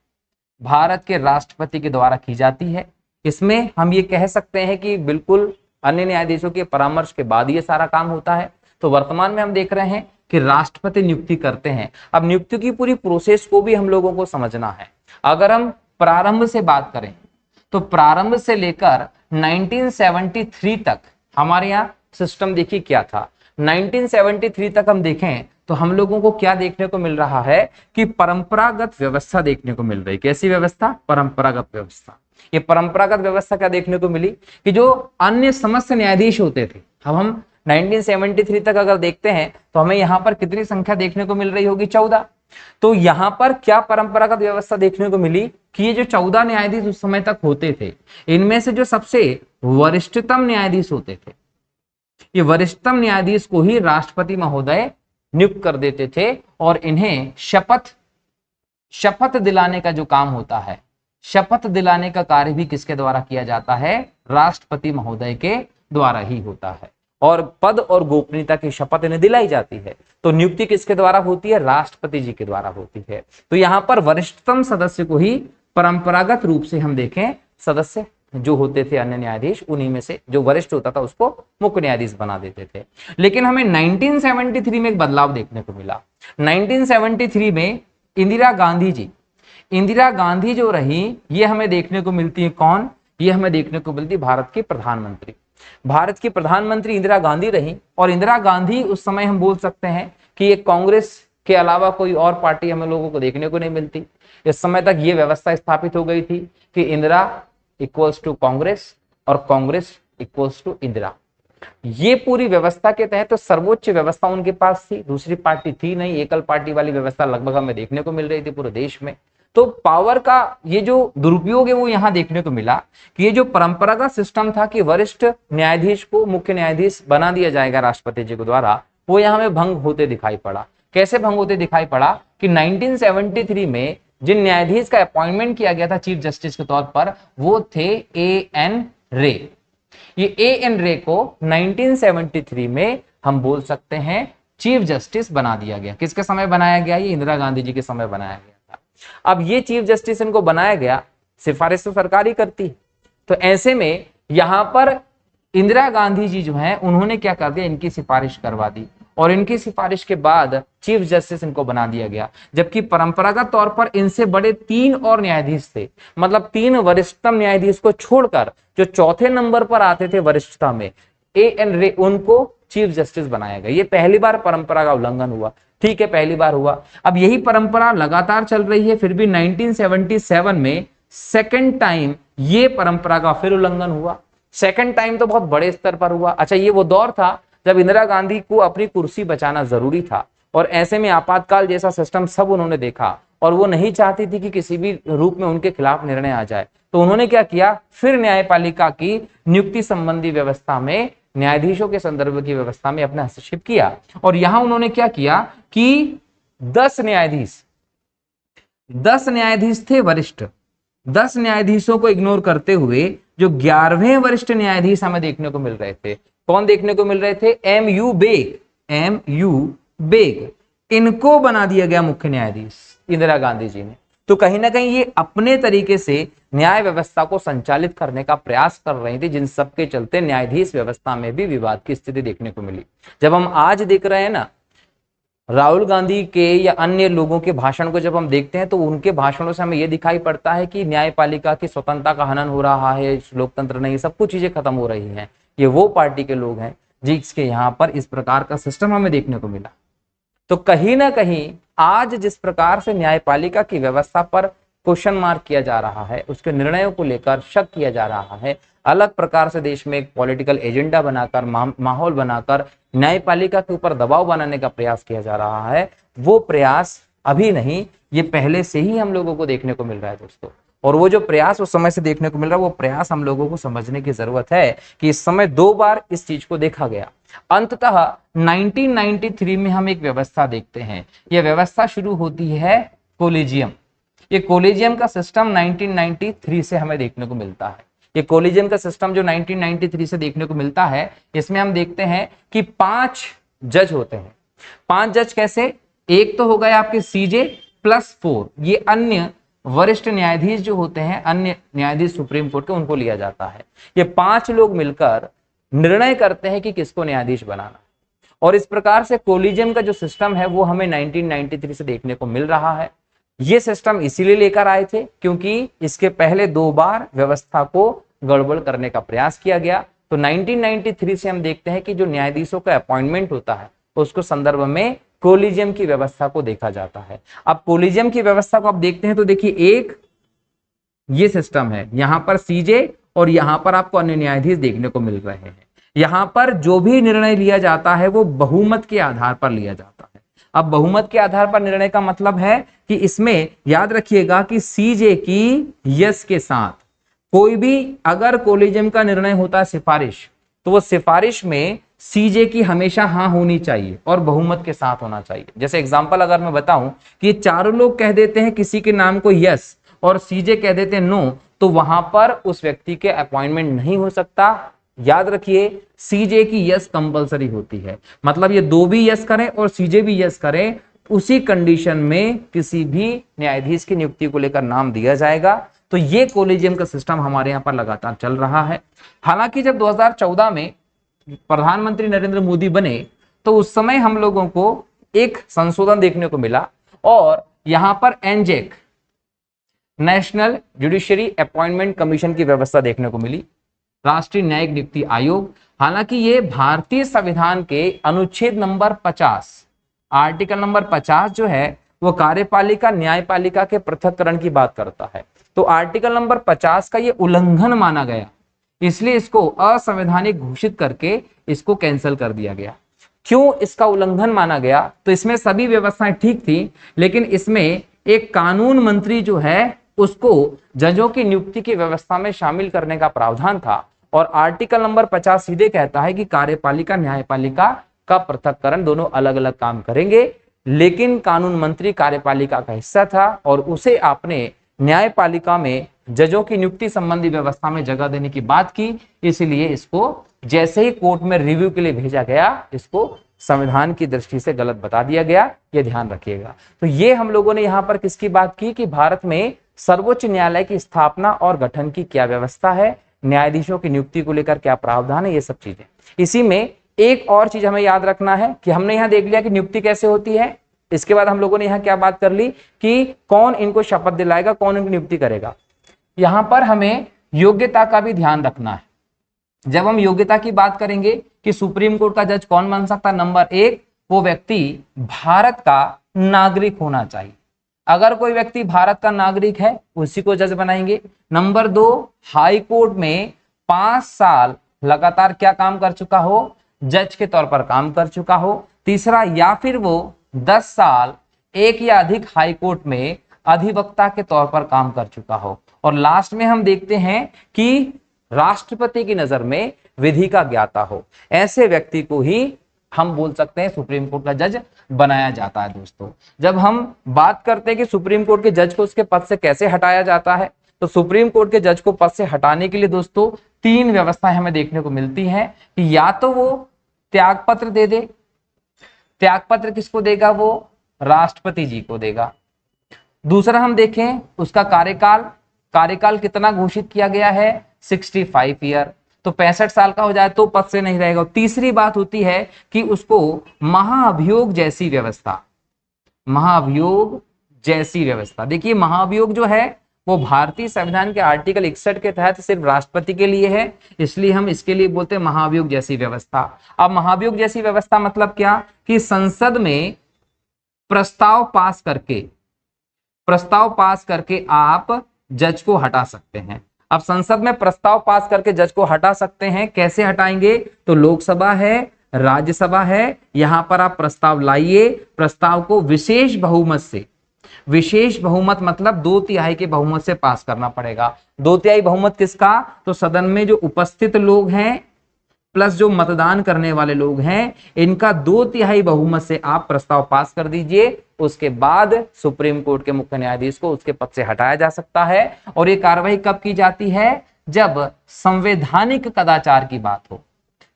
भारत के राष्ट्रपति के द्वारा की जाती है। इसमें हम ये कह सकते हैं कि बिल्कुल अन्य न्यायाधीशों के परामर्श के बाद ये सारा काम होता है। तो वर्तमान में हम देख रहे हैं कि राष्ट्रपति नियुक्ति करते हैं। अब नियुक्ति की पूरी प्रोसेस को भी हम लोगों को समझना है। अगर हम प्रारंभ से बात करें तो प्रारंभ से लेकर 1973 तक हमारे यहाँ सिस्टम देखिए क्या था। 1973 तक हम देखें तो हम लोगों को क्या देखने को मिल रहा है कि परंपरागत व्यवस्था देखने को मिल रही। कैसी व्यवस्था, परंपरागत व्यवस्था। ये परंपरागत व्यवस्था क्या देखने को मिली कि जो अन्य समस्त न्यायाधीश होते थे, अब हम 1973 तक अगर देखते हैं तो हमें यहाँ पर कितनी संख्या देखने को मिल रही होगी, 14। तो यहाँ पर क्या परंपरागत व्यवस्था देखने को मिली कि ये जो 14 न्यायाधीश उस समय तक होते थे, इनमें से जो सबसे वरिष्ठतम न्यायाधीश होते थे, ये वरिष्ठतम न्यायाधीश को ही राष्ट्रपति महोदय नियुक्त कर देते थे और इन्हें शपथ दिलाने का जो काम होता है, शपथ दिलाने का कार्य भी किसके द्वारा किया जाता है, राष्ट्रपति महोदय के द्वारा ही होता है। और पद और गोपनीयता की शपथ इन्हें दिलाई जाती है। तो नियुक्ति किसके द्वारा होती है, राष्ट्रपति जी के द्वारा होती है। तो यहाँ पर वरिष्ठतम सदस्य को ही परंपरागत रूप से हम देखें, सदस्य जो होते थे अन्य न्यायाधीश, उन्हीं में से जो वरिष्ठ होता था उसको मुख्य न्यायाधीश बना देते थे। लेकिन हमें 1973 में एक बदलाव देखने को मिला। 1973 में इंदिरा गांधी जो रही, ये हमें देखने को मिलती है कौन, ये हमें देखने को मिलती है भारत की प्रधानमंत्री। भारत की प्रधानमंत्री इंदिरा गांधी रही और इंदिरा गांधी उस समय हम बोल सकते हैं कि ये कांग्रेस के अलावा कोई और पार्टी हमें लोगों को देखने को नहीं मिलती। इस समय तक ये व्यवस्था स्थापित हो गई थी कि इंदिरा इक्वल्स टू कांग्रेस और कांग्रेस इक्वल्स टू इंदिरा। ये पूरी व्यवस्था के तहत तो सर्वोच्च व्यवस्था उनके पास थी, दूसरी पार्टी थी नहीं, एकल पार्टी वाली व्यवस्था लगभग हमें देखने को मिल रही थी पूरे देश में। तो पावर का ये जो दुरुपयोग है वो यहां देखने को मिला कि ये जो परंपरागत सिस्टम था कि वरिष्ठ न्यायाधीश को मुख्य न्यायाधीश बना दिया जाएगा राष्ट्रपति जी के द्वारा, वो यहाँ में भंग होते दिखाई पड़ा। कैसे भंग होते दिखाई पड़ा कि 1973 में जिन न्यायाधीश का अपॉइंटमेंट किया गया था चीफ जस्टिस के तौर पर, वो थे ए.एन. रे। ये ए.एन. रे को 1973 में हम बोल सकते हैं चीफ जस्टिस बना दिया गया। किसके समय बनाया गया, ये इंदिरा गांधी जी के समय बनाया गया था। अब ये चीफ जस्टिस इनको बनाया गया, सिफारिश तो सरकार ही करती। तो ऐसे में यहां पर इंदिरा गांधी जी जो हैं उन्होंने क्या कर दिया, इनकी सिफारिश करवा दी और इनकी सिफारिश के बाद चीफ जस्टिस इनको बना दिया गया। जबकि परंपरागत तौर पर इनसे बड़े 3 और न्यायाधीश थे, मतलब 3 वरिष्ठतम न्यायाधीश को छोड़कर जो चौथे नंबर पर आते थे वरिष्ठता में, ए.एन. रे, उनको चीफ जस्टिस बनाया गया। ये पहली बार परंपरा का उल्लंघन हुआ, ठीक है, पहली बार हुआ। अब यही परंपरा लगातार चल रही है, फिर भी 1977 में सेकेंड टाइम ये परंपरा का फिर उल्लंघन हुआ। सेकेंड टाइम तो बहुत बड़े स्तर पर हुआ। अच्छा, ये वो दौर था जब इंदिरा गांधी को अपनी कुर्सी बचाना जरूरी था और ऐसे में आपातकाल जैसा सिस्टम सब उन्होंने देखा और वो नहीं चाहती थी कि किसी भी रूप में उनके खिलाफ निर्णय आ जाए। तो उन्होंने क्या किया, फिर न्यायपालिका की नियुक्ति संबंधी व्यवस्था में, न्यायाधीशों के संदर्भ की व्यवस्था में अपना हस्तक्षेप किया। और यहां उन्होंने क्या किया कि 10 न्यायाधीश थे वरिष्ठ, 10 न्यायाधीशों को इग्नोर करते हुए जो 11वें वरिष्ठ न्यायाधीश हमें देखने को मिल रहे थे, कौन देखने को मिल रहे थे, एम.यू. बेग, इनको बना दिया गया मुख्य न्यायाधीश इंदिरा गांधी जी ने। तो कहीं ना कहीं ये अपने तरीके से न्याय व्यवस्था को संचालित करने का प्रयास कर रही थी, जिन सब के चलते न्यायाधीश व्यवस्था में भी विवाद की स्थिति देखने को मिली। जब हम आज देख रहे हैं ना, राहुल गांधी के या अन्य लोगों के भाषण को जब हम देखते हैं तो उनके भाषणों से हमें यह दिखाई पड़ता है कि न्यायपालिका की स्वतंत्रता का हनन हो रहा है, लोकतंत्र नहीं, सब कुछ चीजें खत्म हो रही हैं। ये वो पार्टी के लोग हैं जिसके यहाँ पर इस प्रकार का सिस्टम हमें देखने को मिला। तो कहीं ना कहीं आज जिस प्रकार से न्यायपालिका की व्यवस्था पर क्वेश्चन मार्क किया जा रहा है, उसके निर्णयों को लेकर शक किया जा रहा है, अलग प्रकार से देश में एक पॉलिटिकल एजेंडा बनाकर, माहौल बनाकर न्यायपालिका के ऊपर दबाव बनाने का प्रयास किया जा रहा है, वो प्रयास अभी नहीं, ये पहले से ही हम लोगों को देखने को मिल रहा है दोस्तों। और वो जो प्रयास उस समय से देखने को मिल रहा है, वो प्रयास हम लोगों को समझने की जरूरत है कि इस समय 2 बार इस चीज को देखा गया। अंततः 1993 में हम एक व्यवस्था देखते हैं। यह व्यवस्था शुरू होती है कोलिजियम। ये कोलिजियम का सिस्टम 1993 से हमें देखने को मिलता है। ये कोलिजियम का सिस्टम जो 1993 से देखने को मिलता है, इसमें हम देखते हैं कि 5 जज होते हैं। 5 जज कैसे? एक तो हो गए आपके सीजे प्लस 4, ये अन्य वरिष्ठ न्यायाधीश जो होते हैं, अन्य न्यायाधीश सुप्रीम कोर्ट के, उनको लिया जाता है। ये 5 लोग मिलकर निर्णय करते हैं कि किसको न्यायाधीश बनाना है। और इस प्रकार से कोलिजियम का जो सिस्टम है वो हमें 1993 से देखने को मिल रहा है। ये सिस्टम इसीलिए लेकर आए थे क्योंकि इसके पहले 2 बार व्यवस्था को गड़बड़ करने का प्रयास किया गया। तो 1993 से हम देखते हैं कि जो न्यायाधीशों का अपॉइंटमेंट होता है उसको संदर्भ में कोलिजियम की व्यवस्था को देखा जाता है। अब कोलिजियम की व्यवस्था को आप देखते हैं तो देखिए, एक ये सिस्टम है, यहां पर सीजे और यहां पर आपको अन्य न्यायाधीश देखने को मिल रहे हैं। यहां पर जो भी निर्णय लिया जाता है वो बहुमत के आधार पर लिया जाता है। अब बहुमत के आधार पर निर्णय का मतलब है कि इसमें याद रखिएगा कि सीजे की यस के साथ कोई भी अगर कोलिजियम का निर्णय होता है सिफारिश, तो वो सिफारिश में सीजे की हमेशा हां होनी चाहिए और बहुमत के साथ होना चाहिए। जैसे एग्जांपल अगर मैं बताऊं कि चारों लोग कह देते हैं किसी के नाम को यस और सीजे कह देते हैं नो, तो वहां पर उस व्यक्ति के अपॉइंटमेंट नहीं हो सकता। याद रखिए, सीजे की यस कंपलसरी होती है, मतलब ये 2 भी यस करें और सीजे भी यस करें, उसी कंडीशन में किसी भी न्यायाधीश की नियुक्ति को लेकर नाम दिया जाएगा। तो ये कोलिजियम का सिस्टम हमारे यहाँ पर लगातार चल रहा है। हालांकि जब 2014 में प्रधानमंत्री नरेंद्र मोदी बने तो उस समय हम लोगों को एक संशोधन देखने को मिला और यहां पर एनजेक, नेशनल जुडिशरी अपॉइंटमेंट कमीशन की व्यवस्था देखने को मिली, राष्ट्रीय न्यायिक नियुक्ति आयोग। हालांकि ये भारतीय संविधान के अनुच्छेद नंबर 50, आर्टिकल नंबर 50 जो है वो कार्यपालिका न्यायपालिका के पृथक्करण की बात करता है। तो आर्टिकल नंबर 50 का ये उल्लंघन माना गया, इसलिए इसको असंवैधानिक घोषित करके इसको कैंसिल कर दिया गया। क्यों इसका उल्लंघन माना गया? तो इसमें सभी व्यवस्थाएं ठीक थी, लेकिन इसमें एक कानून मंत्री जो है उसको जजों की नियुक्ति की व्यवस्था में शामिल करने का प्रावधान था। और आर्टिकल नंबर 50 सीधे कहता है कि कार्यपालिका न्यायपालिका का पृथक्करण दोनों अलग अलग काम करेंगे, लेकिन कानून मंत्री कार्यपालिका का हिस्सा था और उसे आपने न्यायपालिका में जजों की नियुक्ति संबंधी व्यवस्था में जगह देने की बात की। इसलिए इसको जैसे ही कोर्ट में रिव्यू के लिए भेजा गया, इसको संविधान की दृष्टि से गलत बता दिया गया, ये ध्यान रखिएगा। तो ये हम लोगों ने यहाँ पर किसकी बात की कि भारत में सर्वोच्च न्यायालय की स्थापना और गठन की क्या व्यवस्था है, न्यायाधीशों की नियुक्ति को लेकर क्या प्रावधान है, ये सब चीजें। इसी में एक और चीज हमें याद रखना है कि हमने यहाँ देख लिया कि नियुक्ति कैसे होती है, इसके बाद हम लोगों ने यहाँ क्या बात कर ली कि कौन इनको शपथ दिलाएगा, कौन इनकी नियुक्ति करेगा। यहां पर हमें योग्यता का भी ध्यान रखना है। जब हम योग्यता की बात करेंगे कि सुप्रीम कोर्ट का जज कौन बन सकता है, नंबर 1 वो व्यक्ति भारत का नागरिक होना चाहिए। अगर कोई व्यक्ति भारत का नागरिक है उसी को जज बनाएंगे। नंबर 2, हाई कोर्ट में 5 साल लगातार क्या काम कर चुका हो, जज के तौर पर काम कर चुका हो। तीसरा, या फिर वो 10 साल एक या अधिक हाई कोर्ट में अधिवक्ता के तौर पर काम कर चुका हो। और लास्ट में हम देखते हैं कि राष्ट्रपति की नजर में विधि का ज्ञाता हो। ऐसे व्यक्ति को ही हम बोल सकते हैं सुप्रीम कोर्ट का जज बनाया जाता है। दोस्तों, जब हम बात करते हैं कि सुप्रीम कोर्ट के जज को उसके पद से कैसे हटाया जाता है, तो सुप्रीम कोर्ट के जज को पद से हटाने के लिए दोस्तों 3 व्यवस्थाएं हमें देखने को मिलती हैं कि या तो वो त्यागपत्र दे दे। त्यागपत्र किसको देगा? वो राष्ट्रपति जी को देगा। दूसरा हम देखें उसका कार्यकाल कितना घोषित किया गया है, 65 ईयर, तो 65 साल का हो जाए तो पद से नहीं रहेगा। तीसरी बात होती है कि उसको महाभियोग जैसी व्यवस्था, देखिए महाभियोग जो है वो भारतीय संविधान के आर्टिकल 61 के तहत सिर्फ राष्ट्रपति के लिए है, इसलिए हम इसके लिए बोलते हैं महाभियोग जैसी व्यवस्था। अब महाभियोग जैसी व्यवस्था मतलब क्या कि संसद में प्रस्ताव पास करके आप जज को हटा सकते हैं। अब संसद में प्रस्ताव पास करके जज को हटा सकते हैं, कैसे हटाएंगे? तो लोकसभा है, राज्यसभा है, यहां पर आप प्रस्ताव लाइए, प्रस्ताव को विशेष बहुमत से विशेष बहुमत मतलब 2/3 के बहुमत से पास करना पड़ेगा। 2/3 बहुमत किसका? तो सदन में जो उपस्थित लोग हैं प्लस जो मतदान करने वाले लोग हैं, इनका 2/3 बहुमत से आप प्रस्ताव पास कर दीजिए। उसके बाद सुप्रीम कोर्ट के मुख्य न्यायाधीश को उसके पद से हटाया जा सकता है। और ये कार्रवाई कब की जाती है? जब संवैधानिक कदाचार की बात हो।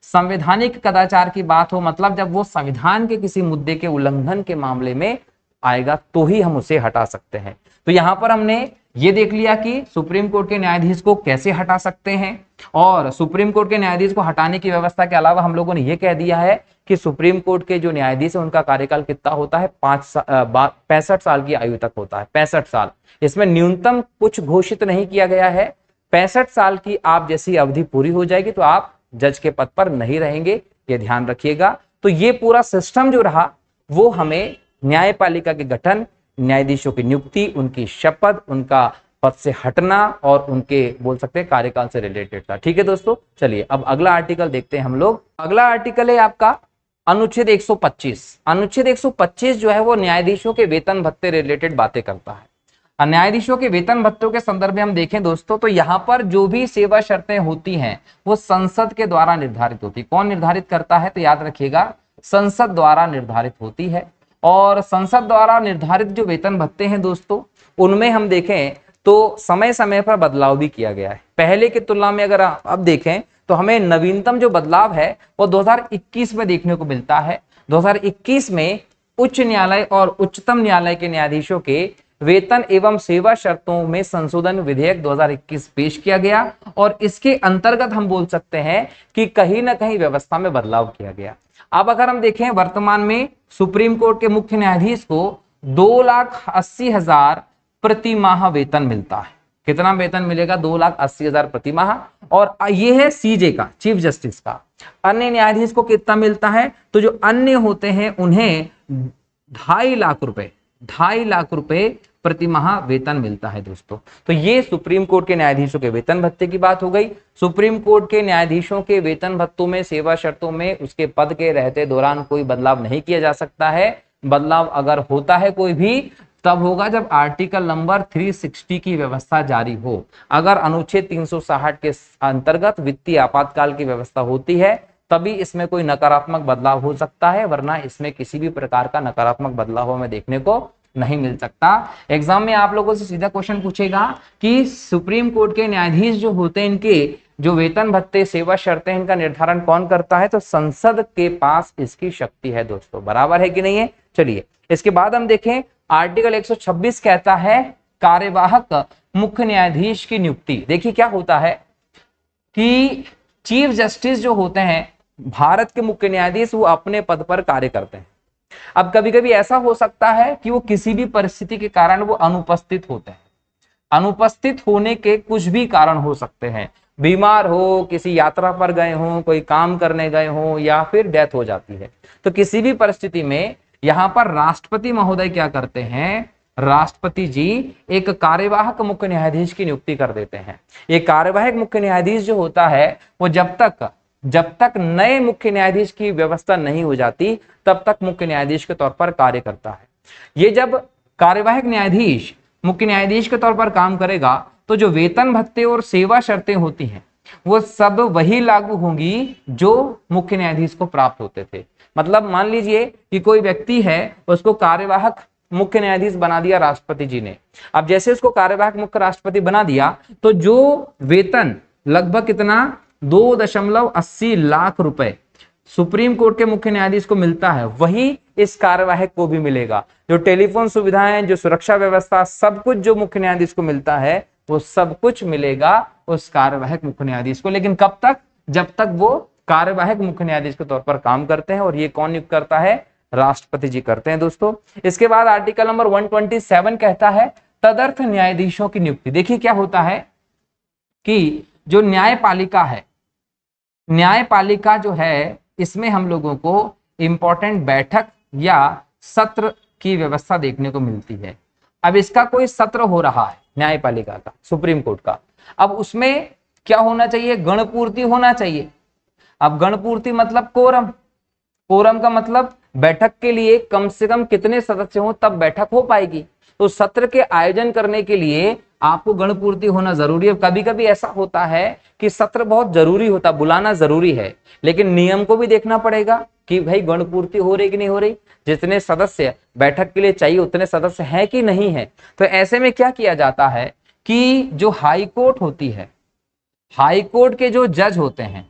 संवैधानिक कदाचार की बात हो मतलब जब वो संविधान के किसी मुद्दे के उल्लंघन के मामले में आएगा तो ही हम उसे हटा सकते हैं। तो यहां पर हमने ये देख लिया कि सुप्रीम कोर्ट के न्यायाधीश को कैसे हटा सकते हैं, और सुप्रीम कोर्ट के न्यायाधीश को हटाने की व्यवस्था के अलावा हम लोगों ने ये कह दिया है कि सुप्रीम कोर्ट के जो न्यायाधीश है उनका कार्यकाल कितना होता है? 65 साल की आयु तक होता है। 65 साल, इसमें न्यूनतम कुछ घोषित नहीं किया गया है। 65 साल की आप जैसी अवधि पूरी हो जाएगी तो आप जज के पद पर नहीं रहेंगे, ये ध्यान रखिएगा। तो ये पूरा सिस्टम जो रहा वो हमें न्यायपालिका के गठन, न्यायाधीशों की नियुक्ति, उनकी शपथ, उनका पद से हटना और उनके बोल सकते हैं कार्यकाल से रिलेटेड था। ठीक है दोस्तों, चलिए अब अगला आर्टिकल देखते हैं हम लोग। अगला आर्टिकल है आपका अनुच्छेद 125। अनुच्छेद 125 जो है वो न्यायाधीशों के वेतन भत्ते रिलेटेड बातें करता है। न्यायाधीशों के वेतन भत्तों के संदर्भ में हम देखें दोस्तों तो यहाँ पर जो भी सेवा शर्तें होती हैं वो संसद के द्वारा निर्धारित होती। कौन निर्धारित करता है? तो याद रखिएगा, संसद द्वारा निर्धारित होती है। और संसद द्वारा निर्धारित जो वेतन भत्ते हैं दोस्तों, उनमें हम देखें तो समय समय पर बदलाव भी किया गया है। पहले की तुलना में अगर अब देखें तो हमें नवीनतम जो बदलाव है वो 2021 में देखने को मिलता है। 2021 में उच्च न्यायालय और उच्चतम न्यायालय के न्यायाधीशों के वेतन एवं सेवा शर्तों में संशोधन विधेयक 2021 पेश किया गया, और इसके अंतर्गत हम बोल सकते हैं कि कहीं ना कहीं व्यवस्था में बदलाव किया गया। अब अगर हम देखें वर्तमान में सुप्रीम कोर्ट के मुख्य न्यायाधीश को 2,80,000 प्रति माह वेतन मिलता है। कितना वेतन मिलेगा? 2,80,000 प्रति माह। और ये है सीजे का, चीफ जस्टिस का। अन्य न्यायाधीश को कितना मिलता है? तो जो अन्य होते हैं उन्हें 2.5 लाख रुपए प्रति माह वेतन मिलता है दोस्तों। तो ये सुप्रीम कोर्ट के न्यायाधीशों के वेतन भत्ते की बात हो गई। सुप्रीम कोर्ट के न्यायाधीशों के वेतन भत्तों में, सेवा शर्तों में उसके पद के रहते दौरान कोई बदलाव नहीं किया जा सकता है। बदलाव अगर होता है कोई भी तब होगा जब आर्टिकल नंबर 360 की व्यवस्था जारी हो। अगर अनुच्छेद 360 के अंतर्गत वित्तीय आपातकाल की व्यवस्था होती है तभी इसमें कोई नकारात्मक बदलाव हो सकता है, वरना इसमें किसी भी प्रकार का नकारात्मक बदलाव हमें देखने को नहीं मिल सकता। एग्जाम में आप लोगों से सीधा क्वेश्चन पूछेगा कि सुप्रीम कोर्ट के न्यायाधीश जो होते हैं इनके जो वेतन भत्ते, सेवा शर्तें, इनका निर्धारण कौन करता है? तो संसद के पास इसकी शक्ति है दोस्तों। बराबर है कि नहीं है? चलिए इसके बाद हम देखें आर्टिकल 126 कहता है कार्यवाहक मुख्य न्यायाधीश की नियुक्ति। देखिए क्या होता है कि चीफ जस्टिस जो होते हैं भारत के मुख्य न्यायाधीश, वो अपने पद पर कार्य करते हैं। अब कभी कभी ऐसा हो सकता है कि वो किसी भी परिस्थिति के कारण वो अनुपस्थित होते हैं। अनुपस्थित होने के कुछ भी कारण हो सकते हैं, बीमार हो, किसी यात्रा पर गए हो, कोई काम करने गए हो, या फिर डेथ हो जाती है। तो किसी भी परिस्थिति में यहां पर राष्ट्रपति महोदय क्या करते हैं? राष्ट्रपति जी एक कार्यवाहक मुख्य न्यायाधीश की नियुक्ति कर देते हैं। ये कार्यवाहक मुख्य न्यायाधीश जो होता है वो जब तक नए मुख्य न्यायाधीश की व्यवस्था नहीं हो जाती तब तक मुख्य न्यायाधीश के तौर पर कार्य करता है। ये जब कार्यवाहक न्यायाधीश मुख्य न्यायाधीश के तौर पर काम करेगा तो जो वेतन भत्ते और सेवा शर्तें होती हैं वो सब वही लागू होंगी जो मुख्य न्यायाधीश को प्राप्त होते थे। मतलब मान लीजिए कि कोई व्यक्ति है, उसको कार्यवाहक मुख्य न्यायाधीश बना दिया राष्ट्रपति जी ने। अब जैसे उसको कार्यवाहक मुख्य राष्ट्रपति बना दिया तो जो वेतन लगभग कितना 2.80 लाख रुपए सुप्रीम कोर्ट के मुख्य न्यायाधीश को मिलता है, वही इस कार्यवाहक को भी मिलेगा। जो टेलीफोन सुविधाएं, जो सुरक्षा व्यवस्था, सब कुछ जो मुख्य न्यायाधीश को मिलता है वो सब कुछ मिलेगा उस कार्यवाहक मुख्य न्यायाधीश को। लेकिन कब तक? जब तक वो कार्यवाहक मुख्य न्यायाधीश के तौर पर काम करते हैं, और ये कौन नियुक्त करता है? राष्ट्रपति जी करते हैं दोस्तों। इसके बाद आर्टिकल नंबर 127 कहता है तदर्थ न्यायाधीशों की नियुक्ति। देखिए क्या होता है कि जो न्यायपालिका है, न्यायपालिका जो है इसमें हम लोगों को इंपॉर्टेंट बैठक या सत्र की व्यवस्था देखने को मिलती है। अब इसका कोई सत्र हो रहा है न्यायपालिका का, सुप्रीम कोर्ट का, अब उसमें क्या होना चाहिए? गणपूर्ति होना चाहिए। अब गणपूर्ति मतलब कोरम, कोरम का मतलब बैठक के लिए कम से कम कितने सदस्य हो तब बैठक हो पाएगी। तो सत्र के आयोजन करने के लिए आपको गण पूर्ति होना जरूरी है। कभी कभी ऐसा होता है कि सत्र बहुत जरूरी होता, बुलाना जरूरी है, लेकिन नियम को भी देखना पड़ेगा कि भाई गण पूर्ति हो रही कि नहीं हो रही, जितने सदस्य बैठक के लिए चाहिए उतने सदस्य हैं कि नहीं है। तो ऐसे में क्या किया जाता है कि जो हाई कोर्ट होती है, हाई कोर्ट के जो जज होते हैं,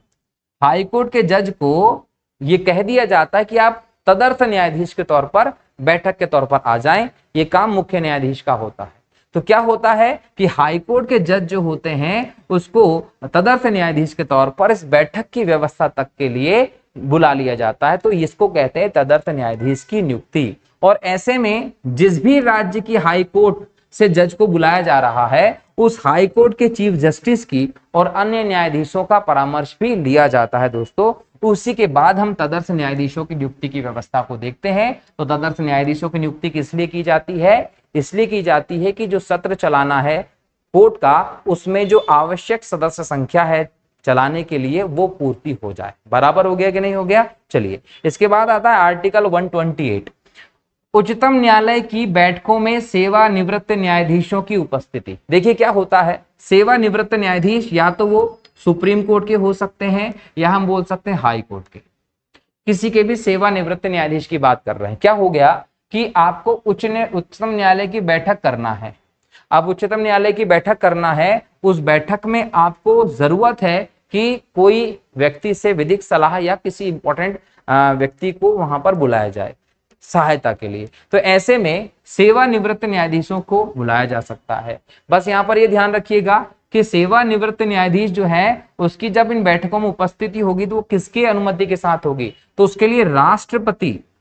हाई कोर्ट के जज को ये कह दिया जाता है कि आप तदर्थ न्यायाधीश के तौर पर बैठक के तौर पर आ जाएं। ये काम मुख्य न्यायाधीश का होता है। तो क्या होता है कि हाई कोर्ट के जज जो होते हैं उसको तदर्थ न्यायाधीश के तौर पर इस बैठक की व्यवस्था तक के लिए बुला लिया जाता है। तो इसको कहते हैं तदर्थ न्यायाधीश की नियुक्ति। और ऐसे में जिस भी राज्य की हाई कोर्ट से जज को बुलाया जा रहा है, उस हाई कोर्ट के चीफ जस्टिस की और अन्य न्यायाधीशों का परामर्श भी लिया जाता है दोस्तों। तो उसी के बाद हम तदर्थ न्यायाधीशों की नियुक्ति की व्यवस्था को देखते हैं। तो तदर्थ न्यायाधीशों की नियुक्ति किस लिए की जाती है? इसलिए की जाती है कि जो सत्र चलाना है कोर्ट का, उसमें जो आवश्यक सदस्य संख्या है चलाने के लिए वो पूर्ति हो जाए। बराबर हो गया कि नहीं हो गया? चलिए, इसके बाद आता है आर्टिकल 128, उच्चतम न्यायालय की बैठकों में सेवानिवृत्त न्यायाधीशों की उपस्थिति। देखिए क्या होता है, सेवानिवृत्त न्यायाधीश या तो वो सुप्रीम कोर्ट के हो सकते हैं या हम बोल सकते हैं हाई कोर्ट के, किसी के भी सेवानिवृत्त न्यायाधीश की बात कर रहे हैं। क्या हो गया कि आपको उच्चतम न्यायालय की बैठक करना है। अब उच्चतम न्यायालय की बैठक करना है, उस बैठक में आपको जरूरत है कि कोई व्यक्ति से विधिक सलाह या किसी इंपॉर्टेंट व्यक्ति को वहां पर बुलाया जाए सहायता के लिए। तो ऐसे में सेवानिवृत्त न्यायाधीशों को बुलाया जा सकता है। बस यहाँ पर यह ध्यान रखिएगा कि सेवानिवृत्त न्यायाधीश जो है उसकी जब इन बैठकों में उपस्थिति होगी तो वो किसके अनुमति के साथ होगी? तो उसके लिए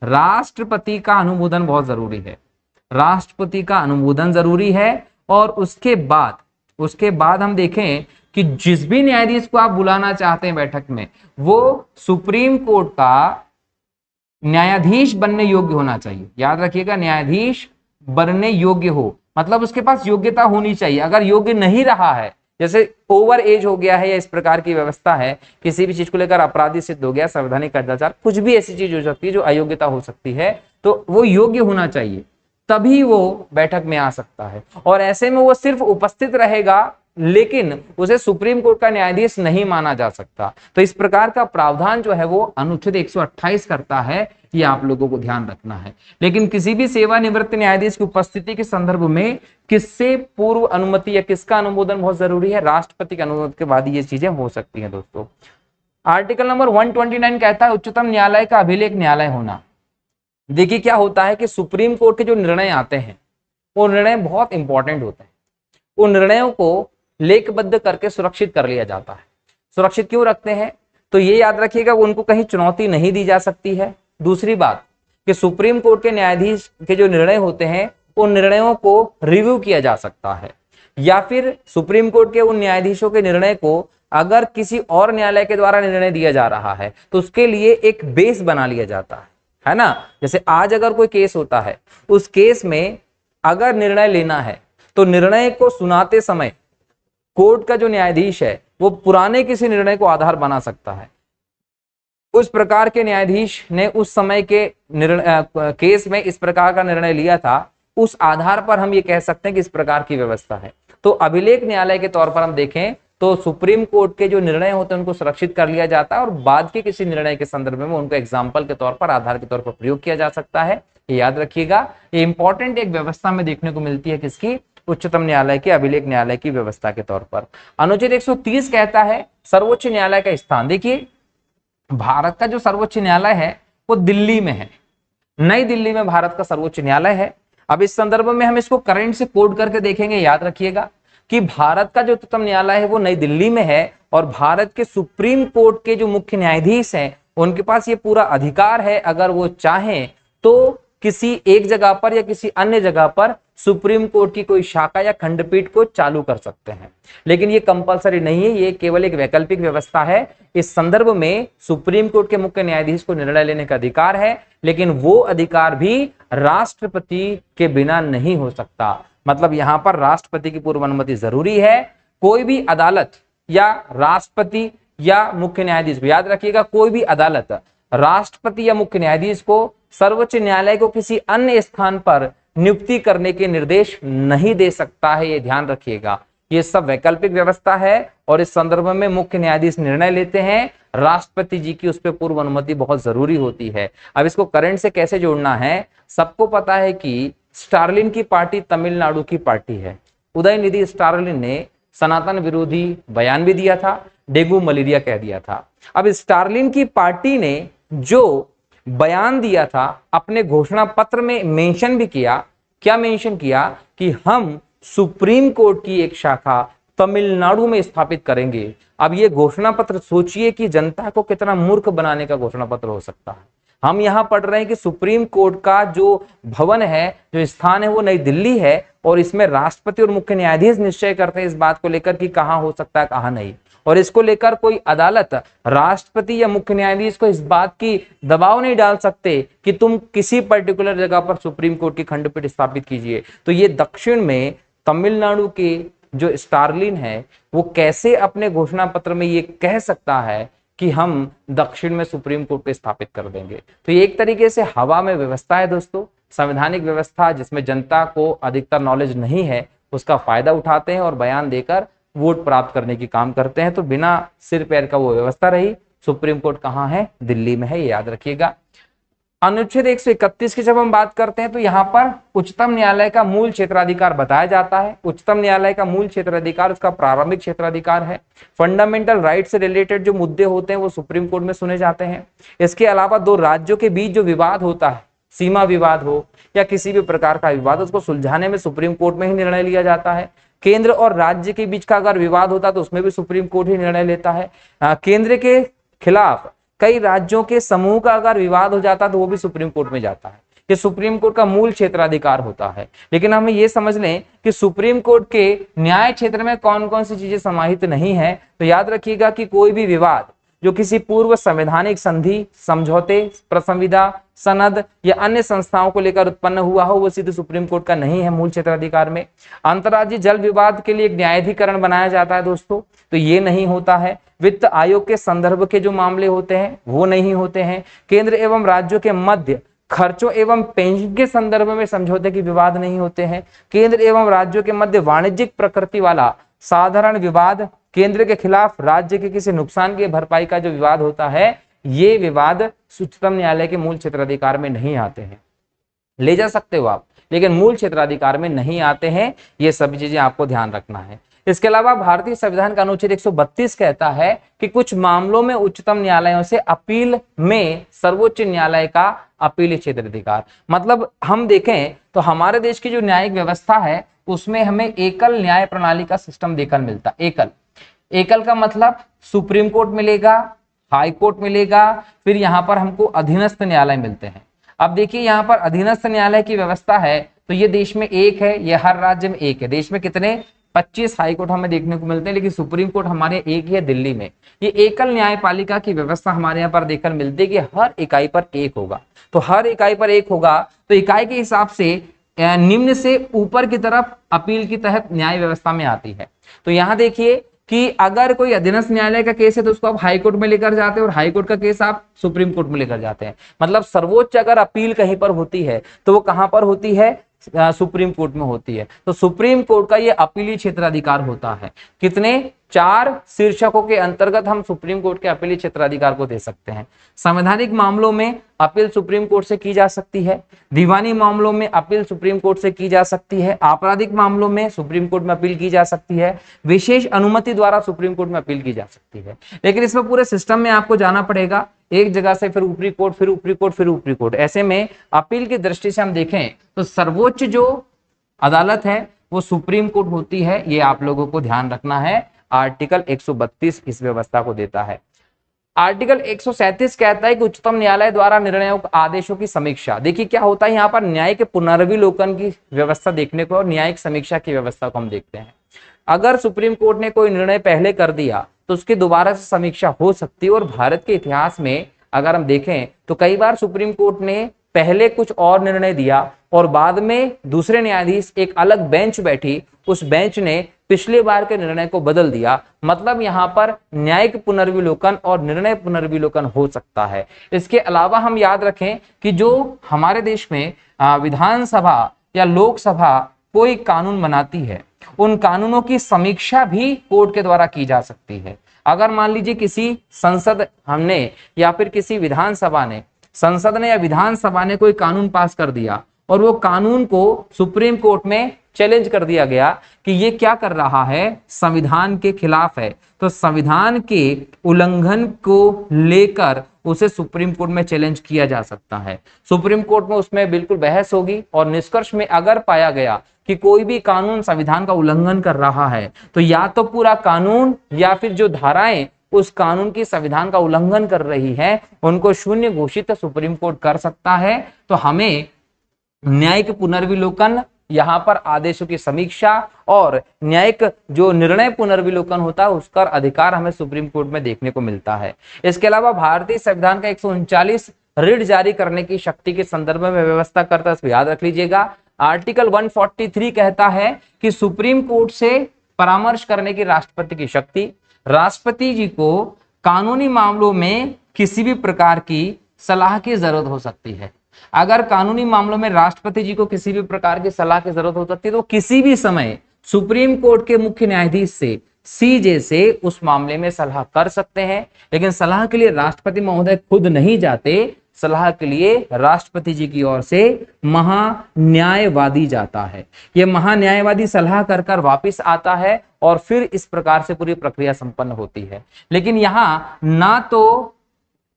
राष्ट्रपति का अनुमोदन बहुत जरूरी है। राष्ट्रपति का अनुमोदन जरूरी है। और उसके बाद हम देखें कि जिस भी न्यायाधीश को आप बुलाना चाहते हैं बैठक में, वो सुप्रीम कोर्ट का न्यायाधीश बनने योग्य होना चाहिए। याद रखिएगा, न्यायाधीश बनने योग्य हो, मतलब उसके पास योग्यता होनी चाहिए। अगर योग्य नहीं रहा है, जैसे ओवर एज हो गया है या इस प्रकार की व्यवस्था है, किसी भी चीज को लेकर अपराधी सिद्ध हो गया, संवैधानिक कदाचार, कुछ भी ऐसी चीज हो सकती है जो अयोग्यता हो सकती है, तो वो योग्य होना चाहिए, तभी वो बैठक में आ सकता है। और ऐसे में वो सिर्फ उपस्थित रहेगा, लेकिन उसे सुप्रीम कोर्ट का न्यायाधीश नहीं माना जा सकता। तो इस प्रकार का प्रावधान जो है वो अनुच्छेद 128 करता है, ये आप लोगों को ध्यान रखना है। लेकिन किसी भी सेवानिवृत्त न्यायाधीश की उपस्थिति के संदर्भ में किससे पूर्व अनुमति या किसका अनुमोदन बहुत जरूरी है? राष्ट्रपति के अनुमोदन के बाद ये चीजें हो सकती हैं दोस्तों। आर्टिकल नंबर 129 कहता है उच्चतम न्यायालय का अभिलेख न्यायालय होना। देखिए क्या होता है कि सुप्रीम कोर्ट के जो निर्णय आते हैं वो निर्णय बहुत इंपॉर्टेंट होते हैं। उन निर्णयों को लेखबद्ध करके सुरक्षित कर लिया जाता है। सुरक्षित क्यों रखते हैं? तो ये याद रखिएगा, उनको कहीं चुनौती नहीं दी जा सकती है। दूसरी बात कि सुप्रीम कोर्ट के न्यायाधीश के जो निर्णय होते हैं उन निर्णयों को रिव्यू किया जा सकता है, या फिर सुप्रीम कोर्ट के उन न्यायाधीशों के निर्णय को अगर किसी और न्यायालय के द्वारा निर्णय दिया जा रहा है तो उसके लिए एक बेस बना लिया जाता है ना। जैसे आज अगर कोई केस होता है, उस केस में अगर निर्णय लेना है तो निर्णय को सुनाते समय कोर्ट का जो न्यायाधीश है वो पुराने किसी निर्णय को आधार बना सकता है। उस प्रकार के न्यायाधीश ने उस समय के केस में इस प्रकार का निर्णय लिया था, उस आधार पर हम ये कह सकते हैं कि इस प्रकार की व्यवस्था है। तो अभिलेख न्यायालय के तौर पर हम देखें तो सुप्रीम कोर्ट के जो निर्णय होते हैं उनको सुरक्षित कर लिया जाता है और बाद के किसी निर्णय के संदर्भ में उनको एग्जाम्पल के तौर पर, आधार के तौर पर प्रयोग किया जा सकता है। ये याद रखिएगा, ये इंपॉर्टेंट एक व्यवस्था में देखने को मिलती है किसकी? उच्चतम न्यायालय के अभिलेख न्यायालय की व्यवस्था के तौर पर। अनुच्छेद 130 कहता है सर्वोच्च न्यायालय का स्थान। देखिए भारत का जो सर्वोच्च न्यायालय है वो दिल्ली में है, नई दिल्ली में भारत का सर्वोच्च न्यायालय है। अब इस संदर्भ में हम इसको करंट से कोड करके देखेंगे। याद रखिएगा कि भारत का जो उच्चतम न्यायालय है वो नई दिल्ली में है और भारत के सुप्रीम कोर्ट के जो मुख्य न्यायाधीश हैं उनके पास ये पूरा अधिकार है, अगर वो चाहें तो किसी एक जगह पर या किसी अन्य जगह पर सुप्रीम कोर्ट की कोई शाखा या खंडपीठ को चालू कर सकते हैं। लेकिन ये कंपलसरी नहीं है, ये केवल एक वैकल्पिक व्यवस्था है। इस संदर्भ में सुप्रीम कोर्ट के मुख्य न्यायाधीश को निर्णय लेने का अधिकार है, लेकिन वो अधिकार भी राष्ट्रपति के बिना नहीं हो सकता। मतलब यहां पर राष्ट्रपति की पूर्व अनुमति जरूरी है। कोई भी अदालत या राष्ट्रपति या मुख्य न्यायाधीश, याद रखिएगा कोई भी अदालत राष्ट्रपति या मुख्य न्यायाधीश को सर्वोच्च न्यायालय को किसी अन्य स्थान पर नियुक्ति करने के निर्देश नहीं दे सकता है, ये ध्यान रखिएगा। ये सब वैकल्पिक व्यवस्था है और इस संदर्भ में मुख्य न्यायाधीश निर्णय लेते हैं, राष्ट्रपति जी की उस पर पूर्व अनुमति बहुत जरूरी होती है। अब इसको करंट से कैसे जोड़ना है, सबको पता है कि स्टालिन की पार्टी तमिलनाडु की पार्टी है। उदयनिधि स्टालिन ने सनातन विरोधी बयान भी दिया था, डेंगू मलेरिया कह दिया था। अब स्टालिन की पार्टी ने जो बयान दिया था अपने घोषणा पत्र में मेंशन भी किया, क्या मेंशन किया कि हम सुप्रीम कोर्ट की एक शाखा तमिलनाडु में स्थापित करेंगे। अब ये घोषणा पत्र सोचिए कि जनता को कितना मूर्ख बनाने का घोषणा पत्र हो सकता है। हम यहां पढ़ रहे हैं कि सुप्रीम कोर्ट का जो भवन है, जो स्थान है, वो नई दिल्ली है और इसमें राष्ट्रपति और मुख्य न्यायाधीश निश्चय करते हैं इस बात को लेकर कि कहां हो सकता है कहां नहीं। और इसको लेकर कोई अदालत राष्ट्रपति या मुख्य न्यायाधीश को इस बात की दबाव नहीं डाल सकते कि तुम किसी पर्टिकुलर जगह पर सुप्रीम कोर्ट की खंडपीठ स्थापित कीजिए। तो ये दक्षिण में तमिलनाडु के जो स्टालिन है वो कैसे अपने घोषणा पत्र में ये कह सकता है कि हम दक्षिण में सुप्रीम कोर्ट को स्थापित कर देंगे। तो ये एक तरीके से हवा में व्यवस्था है दोस्तों, संवैधानिक व्यवस्था जिसमें जनता को अधिकतर नॉलेज नहीं है उसका फायदा उठाते हैं और बयान देकर वोट प्राप्त करने की काम करते हैं। तो बिना सिर पैर का वो व्यवस्था रही। सुप्रीम कोर्ट कहाँ है, दिल्ली में है, ये याद रखिएगा। अनुच्छेद 131 की जब हम बात करते हैं तो यहाँ पर उच्चतम न्यायालय का मूल क्षेत्राधिकार बताया जाता है। उच्चतम न्यायालय का मूल क्षेत्राधिकार उसका प्रारंभिक क्षेत्राधिकार है। फंडामेंटल राइट से रिलेटेड जो मुद्दे होते हैं वो सुप्रीम कोर्ट में सुने जाते हैं। इसके अलावा दो राज्यों के बीच जो विवाद होता है, सीमा विवाद हो या किसी भी प्रकार का विवाद, उसको सुलझाने में सुप्रीम कोर्ट में ही निर्णय लिया जाता है। केंद्र और राज्य के बीच का अगर विवाद होता तो उसमें भी सुप्रीम कोर्ट ही निर्णय लेता है। केंद्र के खिलाफ कई राज्यों के समूह का अगर विवाद हो जाता तो वो भी सुप्रीम कोर्ट में जाता है। ये सुप्रीम कोर्ट का मूल क्षेत्राधिकार होता है। लेकिन हमें ये समझ लें कि सुप्रीम कोर्ट के न्याय क्षेत्र में कौन कौन सी चीजें समाहित नहीं है। तो याद रखिएगा कि कोई भी विवाद जो किसी पूर्व संवैधानिक संधि, समझौते, प्रसंविदा, सनद या अन्य संस्थाओं को लेकर उत्पन्न हुआ हो वो सीधे सुप्रीम कोर्ट का नहीं है मूल क्षेत्राधिकार में। अंतर्राज्यीय जल विवाद के लिए एक न्यायाधिकरण बनाया जाता है दोस्तों, तो ये नहीं होता है। वित्त आयोग के संदर्भ के जो मामले होते हैं वो नहीं होते हैं। केंद्र एवं राज्यों के मध्य खर्चों एवं पेंशन के संदर्भ में समझौते के विवाद नहीं होते हैं। केंद्र एवं राज्यों के मध्य वाणिज्यिक प्रकृति वाला साधारण विवाद, केंद्र के खिलाफ राज्य के किसी नुकसान की भरपाई का जो विवाद होता है, ये विवाद उच्चतम न्यायालय के मूल क्षेत्राधिकार में नहीं आते हैं। ले जा सकते हो आप, लेकिन मूल क्षेत्राधिकार में नहीं आते हैं। ये सभी चीजें आपको ध्यान रखना है। इसके अलावा भारतीय संविधान का अनुच्छेद 132 कहता है कि कुछ मामलों में उच्चतम न्यायालयों से अपील में सर्वोच्च न्यायालय का अपील क्षेत्राधिकार। मतलब हम देखें तो हमारे देश की जो न्यायिक व्यवस्था है उसमें हमें एकल न्याय प्रणाली का सिस्टम देखने मिलता। एकल का मतलब सुप्रीम कोर्ट मिलेगा, हाई कोर्ट मिलेगा, फिर यहाँ पर हमको अधीनस्थ न्यायालय मिलते हैं। अब देखिए यहाँ पर अधीनस्थ न्यायालय की व्यवस्था है तो ये देश में एक है, ये हर राज्य में एक है। देश में कितने 25 हाई कोर्ट हमें देखने को मिलते हैं, लेकिन सुप्रीम कोर्ट हमारे एक ही है दिल्ली में। ये एकल न्यायपालिका की व्यवस्था हमारे यहाँ पर देखकर मिलती है कि हर इकाई पर एक होगा। तो हर इकाई पर एक होगा तो इकाई के हिसाब से निम्न से ऊपर की तरफ अपील की तहत न्याय व्यवस्था में आती है। तो यहाँ देखिए कि अगर कोई अधीनस्थ न्यायालय का केस है तो उसको आप हाई कोर्ट में लेकर जाते हैं और हाई कोर्ट का केस आप सुप्रीम कोर्ट में लेकर जाते हैं। मतलब सर्वोच्च अगर अपील कहीं पर होती है तो वो कहां पर होती है, सुप्रीम कोर्ट में होती है। तो सुप्रीम कोर्ट का ये अपीली क्षेत्राधिकार होता है। कितने 4 शीर्षकों के अंतर्गत हम सुप्रीम कोर्ट के अपीली क्षेत्राधिकार को दे सकते हैं। संवैधानिक मामलों में अपील सुप्रीम कोर्ट से की जा सकती है, दीवानी मामलों में अपील सुप्रीम कोर्ट से की जा सकती है, आपराधिक मामलों में सुप्रीम कोर्ट में अपील की जा सकती है, विशेष अनुमति द्वारा सुप्रीम कोर्ट में अपील की जा सकती है। लेकिन इसमें पूरे सिस्टम में आपको जाना पड़ेगा, एक जगह से फिर ऊपरी कोर्ट, फिर ऊपरी कोर्ट, फिर ऊपरी कोर्ट। ऐसे में अपील की दृष्टि से हम देखें तो सर्वोच्च जो अदालत है वो सुप्रीम कोर्ट होती है। ये आप लोगों को ध्यान रखना है। आर्टिकल 132 इस व्यवस्था को देता है। आर्टिकल 137 कहता है कि उच्चतम न्यायालय द्वारा निर्णयों आदेशों की समीक्षा। देखिए क्या होता है यहाँ पर, न्यायिक पुनर्विलोकन की व्यवस्था देखने को और न्यायिक समीक्षा की व्यवस्था को हम देखते हैं। अगर सुप्रीम कोर्ट ने कोई निर्णय पहले कर दिया तो उसकी दोबारा से समीक्षा हो सकती है। और भारत के इतिहास में अगर हम देखें तो कई बार सुप्रीम कोर्ट ने पहले कुछ और निर्णय दिया और बाद में दूसरे न्यायाधीश एक अलग बेंच बैठी, उस बेंच ने पिछले बार के निर्णय को बदल दिया। मतलब यहाँ पर न्यायिक पुनर्विलोकन और निर्णय पुनर्विलोकन हो सकता है। इसके अलावा हम याद रखें कि जो हमारे देश में विधानसभा या लोकसभा कोई कानून बनाती है, उन कानूनों की समीक्षा भी कोर्ट के द्वारा की जा सकती है। अगर मान लीजिए किसी संसद हमने या फिर किसी विधानसभा ने, संसद ने या विधानसभा ने कोई कानून पास कर दिया और वो कानून को सुप्रीम कोर्ट में चैलेंज कर दिया गया कि ये क्या कर रहा है, संविधान के खिलाफ है, तो संविधान के उल्लंघन को लेकर उसे सुप्रीम कोर्ट में चैलेंज किया जा सकता है। सुप्रीम कोर्ट में उसमें बिल्कुल बहस होगी और निष्कर्ष में अगर पाया गया कि कोई भी कानून संविधान का उल्लंघन कर रहा है, तो या तो पूरा कानून या फिर जो धाराएं उस कानून की संविधान का उल्लंघन कर रही है उनको शून्य घोषित सुप्रीम कोर्ट कर सकता है। तो हमें न्यायिक पुनर्विलोकन, यहाँ पर आदेशों की समीक्षा और न्यायिक जो निर्णय पुनर्विलोकन होता है उसका अधिकार हमें सुप्रीम कोर्ट में देखने को मिलता है। इसके अलावा भारतीय संविधान का 139 रिट जारी करने की शक्ति के संदर्भ में व्यवस्था करता है, इसको याद रख लीजिएगा। आर्टिकल 143 कहता है कि सुप्रीम कोर्ट से परामर्श करने की राष्ट्रपति की शक्ति, राष्ट्रपति जी को कानूनी मामलों में किसी भी प्रकार की सलाह की जरूरत हो सकती है। अगर कानूनी मामलों में राष्ट्रपति जी को किसी भी प्रकार की सलाह की जरूरत हो सकती है तो किसी भी समय सुप्रीम कोर्ट के मुख्य न्यायाधीश से, सीजे से उस मामले में सलाह कर सकते हैं। लेकिन सलाह के लिए राष्ट्रपति महोदय खुद नहीं जाते, सलाह के लिए राष्ट्रपति जी की ओर से महान्यायवादी जाता है। यह महान्यायवादी सलाह कर कर वापिस आता है और फिर इस प्रकार से पूरी प्रक्रिया संपन्न होती है। लेकिन यहाँ ना तो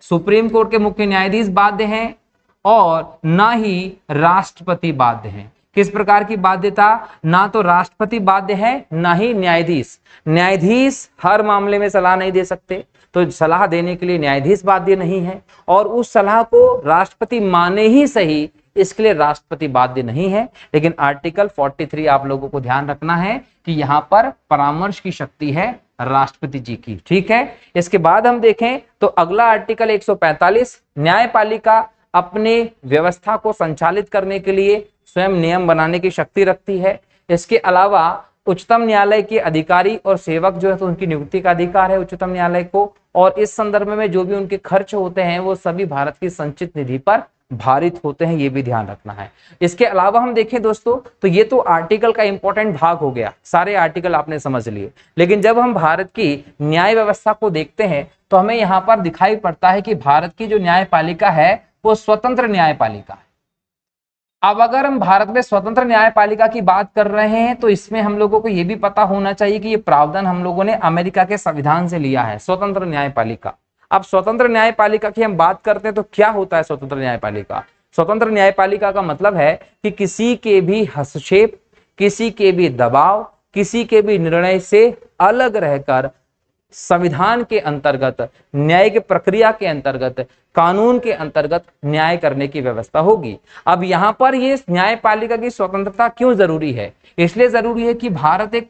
सुप्रीम कोर्ट के मुख्य न्यायाधीश बाध्य हैं और ना ही राष्ट्रपति बाध्य हैं। किस प्रकार की बाध्यता? ना तो राष्ट्रपति बाध्य है ना ही न्यायाधीश। न्यायाधीश हर मामले में सलाह नहीं दे सकते, तो सलाह देने के लिए न्यायाधीश बाध्य नहीं है, और उस सलाह को राष्ट्रपति माने ही सही इसके लिए राष्ट्रपति बाध्य नहीं है। लेकिन आर्टिकल 43 आप लोगों को ध्यान रखना है कि यहाँ पर परामर्श की शक्ति है राष्ट्रपति जी की। ठीक है, इसके बाद हम देखें तो अगला आर्टिकल 145, न्यायपालिका अपने व्यवस्था को संचालित करने के लिए स्वयं नियम बनाने की शक्ति रखती है। इसके अलावा उच्चतम न्यायालय के अधिकारी और सेवक जो है तो उनकी नियुक्ति का अधिकार है उच्चतम न्यायालय को, और इस संदर्भ में जो भी उनके खर्च होते हैं वो सभी भारत की संचित निधि पर भारित होते हैं, ये भी ध्यान रखना है। इसके अलावा हम देखें दोस्तों तो ये तो आर्टिकल का इंपॉर्टेंट भाग हो गया, सारे आर्टिकल आपने समझ लिए। लेकिन जब हम भारत की न्याय व्यवस्था को देखते हैं तो हमें यहाँ पर दिखाई पड़ता है कि भारत की जो न्यायपालिका है वो स्वतंत्र न्यायपालिका है। अब अगर हम भारत में स्वतंत्र न्यायपालिका की बात कर रहे हैं तो इसमें हम लोगों को यह भी पता होना चाहिए कि ये प्रावधान हम लोगों ने अमेरिका के संविधान से लिया है, स्वतंत्र न्यायपालिका। अब स्वतंत्र न्यायपालिका की हम बात करते हैं तो क्या होता है स्वतंत्र न्यायपालिका? स्वतंत्र न्यायपालिका का मतलब है कि किसी के भी हस्तक्षेप, किसी के भी दबाव, किसी के भी निर्णय से अलग रहकर संविधान के अंतर्गत, न्यायिक प्रक्रिया के अंतर्गत, कानून के अंतर्गत न्याय करने की व्यवस्था होगी। अब यहाँ पर ये न्यायपालिका की स्वतंत्रता क्यों जरूरी है? इसलिए जरूरी है कि भारत एक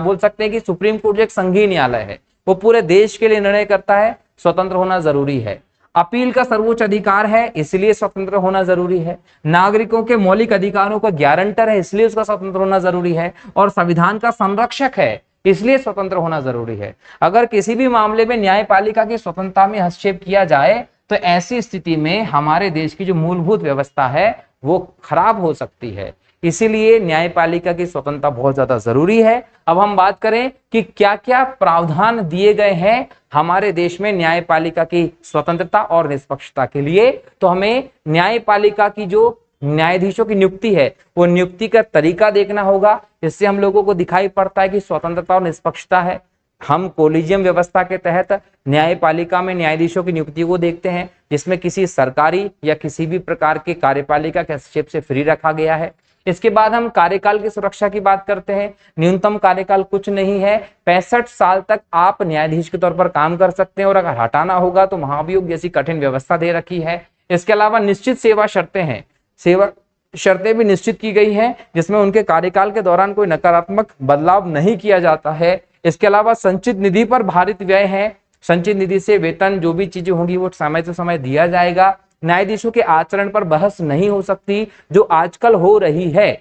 बोल सकते हैं कि सुप्रीम कोर्ट जो एक संघीय न्यायालय है वो पूरे देश के लिए निर्णय करता है, स्वतंत्र होना जरूरी है। अपील का सर्वोच्च अधिकार है इसलिए स्वतंत्र होना जरूरी है। नागरिकों के मौलिक अधिकारों का गारंटर है इसलिए उसका स्वतंत्र होना जरूरी है, और संविधान का संरक्षक है इसलिए स्वतंत्र होना जरूरी है। अगर किसी भी मामले में न्यायपालिका की स्वतंत्रता में हस्तक्षेप किया जाए तो ऐसी स्थिति में हमारे देश की जो मूलभूत व्यवस्था है वो खराब हो सकती है। इसीलिए न्यायपालिका की स्वतंत्रता बहुत ज्यादा जरूरी है। अब हम बात करें कि क्या क्या प्रावधान दिए गए हैं हमारे देश में न्यायपालिका की स्वतंत्रता और निष्पक्षता के लिए, तो हमें न्यायपालिका की जो न्यायाधीशों की नियुक्ति है वो नियुक्ति का तरीका देखना होगा। इससे हम लोगों को दिखाई पड़ता है कि स्वतंत्रता और निष्पक्षता है। हम कोलिजियम व्यवस्था के तहत न्यायपालिका में न्यायाधीशों की नियुक्ति को देखते हैं जिसमें किसी सरकारी या किसी भी प्रकार के कार्यपालिका के हस्तक्षेप से फ्री रखा गया है। इसके बाद हम कार्यकाल की सुरक्षा की बात करते हैं। न्यूनतम कार्यकाल कुछ नहीं है, 65 साल तक आप न्यायाधीश के तौर पर काम कर सकते हैं, और अगर हटाना होगा तो महाभियोग जैसी कठिन व्यवस्था दे रखी है। इसके अलावा निश्चित सेवा शर्तें हैं, सेवा शर्तें भी निश्चित की गई हैं जिसमें उनके कार्यकाल के दौरान कोई नकारात्मक बदलाव नहीं किया जाता है। इसके अलावा संचित निधि पर भारित व्यय है, संचित निधि से वेतन जो भी चीजें होंगी वो समय से समय दिया जाएगा। न्यायाधीशों के आचरण पर बहस नहीं हो सकती जो आजकल हो रही है।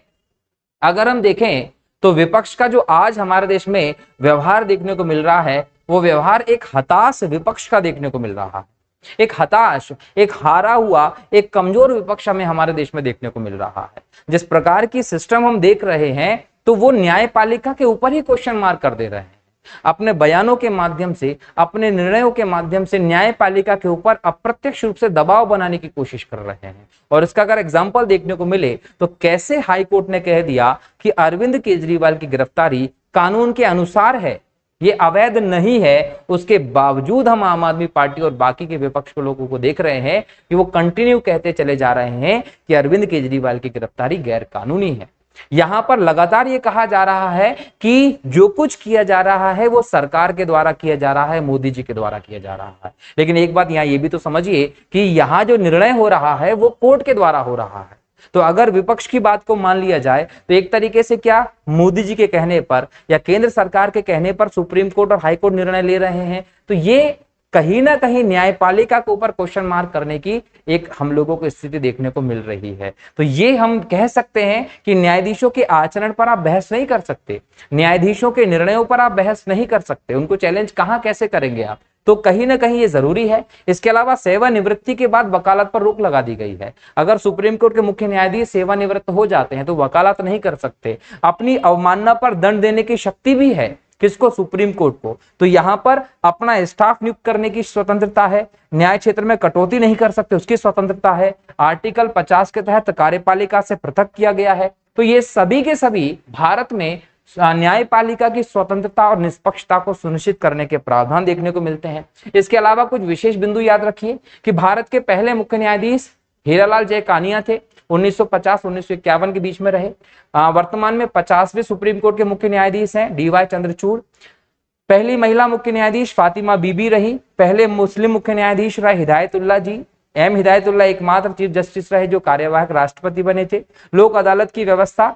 अगर हम देखें तो विपक्ष का जो आज हमारे देश में व्यवहार देखने को मिल रहा है, वो व्यवहार एक हताश विपक्ष का देखने को मिल रहा है। एक हताश, एक हारा हुआ, एक कमजोर विपक्ष हमें हमारे देश में देखने को मिल रहा है। जिस प्रकार की सिस्टम हम देख रहे हैं, तो वो न्यायपालिका के ऊपर ही क्वेश्चन मार्क कर दे रहे हैं। अपने बयानों के माध्यम से, अपने निर्णयों के माध्यम से न्यायपालिका के ऊपर अप्रत्यक्ष रूप से दबाव बनाने की कोशिश कर रहे हैं। और इसका अगर एग्जाम्पल देखने को मिले तो कैसे हाई कोर्ट ने कह दिया कि अरविंद केजरीवाल की गिरफ्तारी कानून के अनुसार है, ये अवैध नहीं है। उसके बावजूद हम आम आदमी पार्टी और बाकी के विपक्ष के लोगों को देख रहे हैं कि वो कंटिन्यू कहते चले जा रहे हैं कि अरविंद केजरीवाल की गिरफ्तारी गैर कानूनी है। यहां पर लगातार ये कहा जा रहा है कि जो कुछ किया जा रहा है वो सरकार के द्वारा किया जा रहा है, मोदी जी के द्वारा किया जा रहा है। लेकिन एक बात यहां ये भी तो समझिए कि यहां जो निर्णय हो रहा है वो कोर्ट के द्वारा हो रहा है। तो अगर विपक्ष की बात को मान लिया जाए तो एक तरीके से क्या मोदी जी के कहने पर या केंद्र सरकार के कहने पर सुप्रीम कोर्ट और हाई कोर्ट निर्णय ले रहे हैं, तो ये कहीं ना कहीं न्यायपालिका के ऊपर क्वेश्चन मार्क करने की एक हम लोगों को स्थिति देखने को मिल रही है। तो ये हम कह सकते हैं कि न्यायाधीशों के आचरण पर आप बहस नहीं कर सकते, न्यायाधीशों के निर्णयों पर आप बहस नहीं कर सकते, उनको चैलेंज कहां कैसे करेंगे आप। तो कहीं ना कहीं ये जरूरी है। इसके अलावा सेवानिवृत्ति के बाद वकालत पर रोक लगा दी गई है। अगर सुप्रीम कोर्ट के मुख्य न्यायाधीश सेवानिवृत्त हो जाते हैं तो वकालत नहीं कर सकते। अपनी अवमानना पर दंड देने की शक्ति भी है, किसको? सुप्रीम कोर्ट को। तो यहां पर अपना स्टाफ नियुक्त करने की स्वतंत्रता है, न्याय क्षेत्र में कटौती नहीं कर सकते उसकी स्वतंत्रता है। आर्टिकल 50 के तहत कार्यपालिका से पृथक किया गया है। तो ये सभी के सभी भारत में न्यायपालिका की स्वतंत्रता और निष्पक्षता को सुनिश्चित करने के प्रावधान देखने को मिलते हैं। इसके अलावा कुछ विशेष बिंदु याद रखिए कि भारत के पहले मुख्य न्यायाधीश हीरालाल जय कानिया थे, 1950-1951 के बीच में रहे। वर्तमान में 50वें सुप्रीम कोर्ट के मुख्य न्यायाधीश हैं डीवाई चंद्रचूड़। पहली महिला मुख्य न्यायाधीश फातिमा बीबी रही। पहले मुस्लिम मुख्य न्यायाधीश रहे हिदायतुल्लाह जी। एम हिदायतुल्लाह एकमात्र चीफ जस्टिस रहे जो कार्यवाहक राष्ट्रपति बने थे। लोक अदालत की व्यवस्था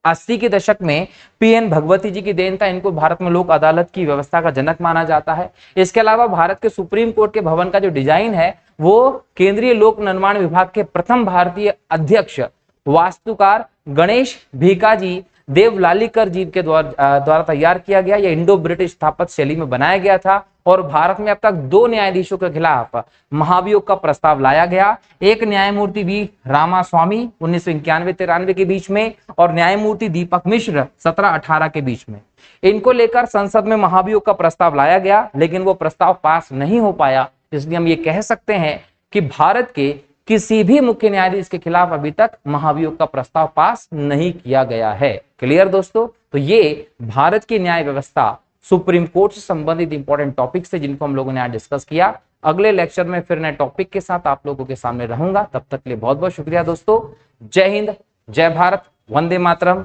80 के दशक में पीएन भगवती जी की देन था। इनको भारत में लोक अदालत की व्यवस्था का जनक माना जाता है। इसके अलावा भारत के सुप्रीम कोर्ट के भवन का जो डिजाइन है वो केंद्रीय लोक निर्माण विभाग के प्रथम भारतीय अध्यक्ष वास्तुकार गणेश भीकाजी देवलालीकर जी के द्वारा तैयार किया गया। यह इंडो ब्रिटिश स्थापत्य शैली में बनाया गया था। और भारत में अब तक 2 न्यायाधीशों के खिलाफ महाभियोग का प्रस्ताव लाया गया। एक न्यायमूर्ति वी रामास्वामी 1991-93 के बीच में और न्यायमूर्ति दीपक मिश्र 17-18 के बीच में। इनको लेकर संसद में महाभियोग का प्रस्ताव लाया गया, लेकिन वो प्रस्ताव पास नहीं हो पाया। इसलिए हम ये कह सकते हैं कि भारत के किसी भी मुख्य न्यायाधीश के खिलाफ अभी तक महाभियोग का प्रस्ताव पास नहीं किया गया है। क्लियर दोस्तों? तो ये भारत की न्याय व्यवस्था, सुप्रीम कोर्ट से संबंधित इंपॉर्टेंट टॉपिक्स थे जिनको हम लोगों ने आज डिस्कस किया। अगले लेक्चर में फिर नए टॉपिक के साथ आप लोगों के सामने रहूंगा। तब तक के लिए बहुत बहुत शुक्रिया दोस्तों। जय हिंद, जय भारत, वंदे मातरम,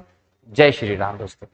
जय श्री राम दोस्तों।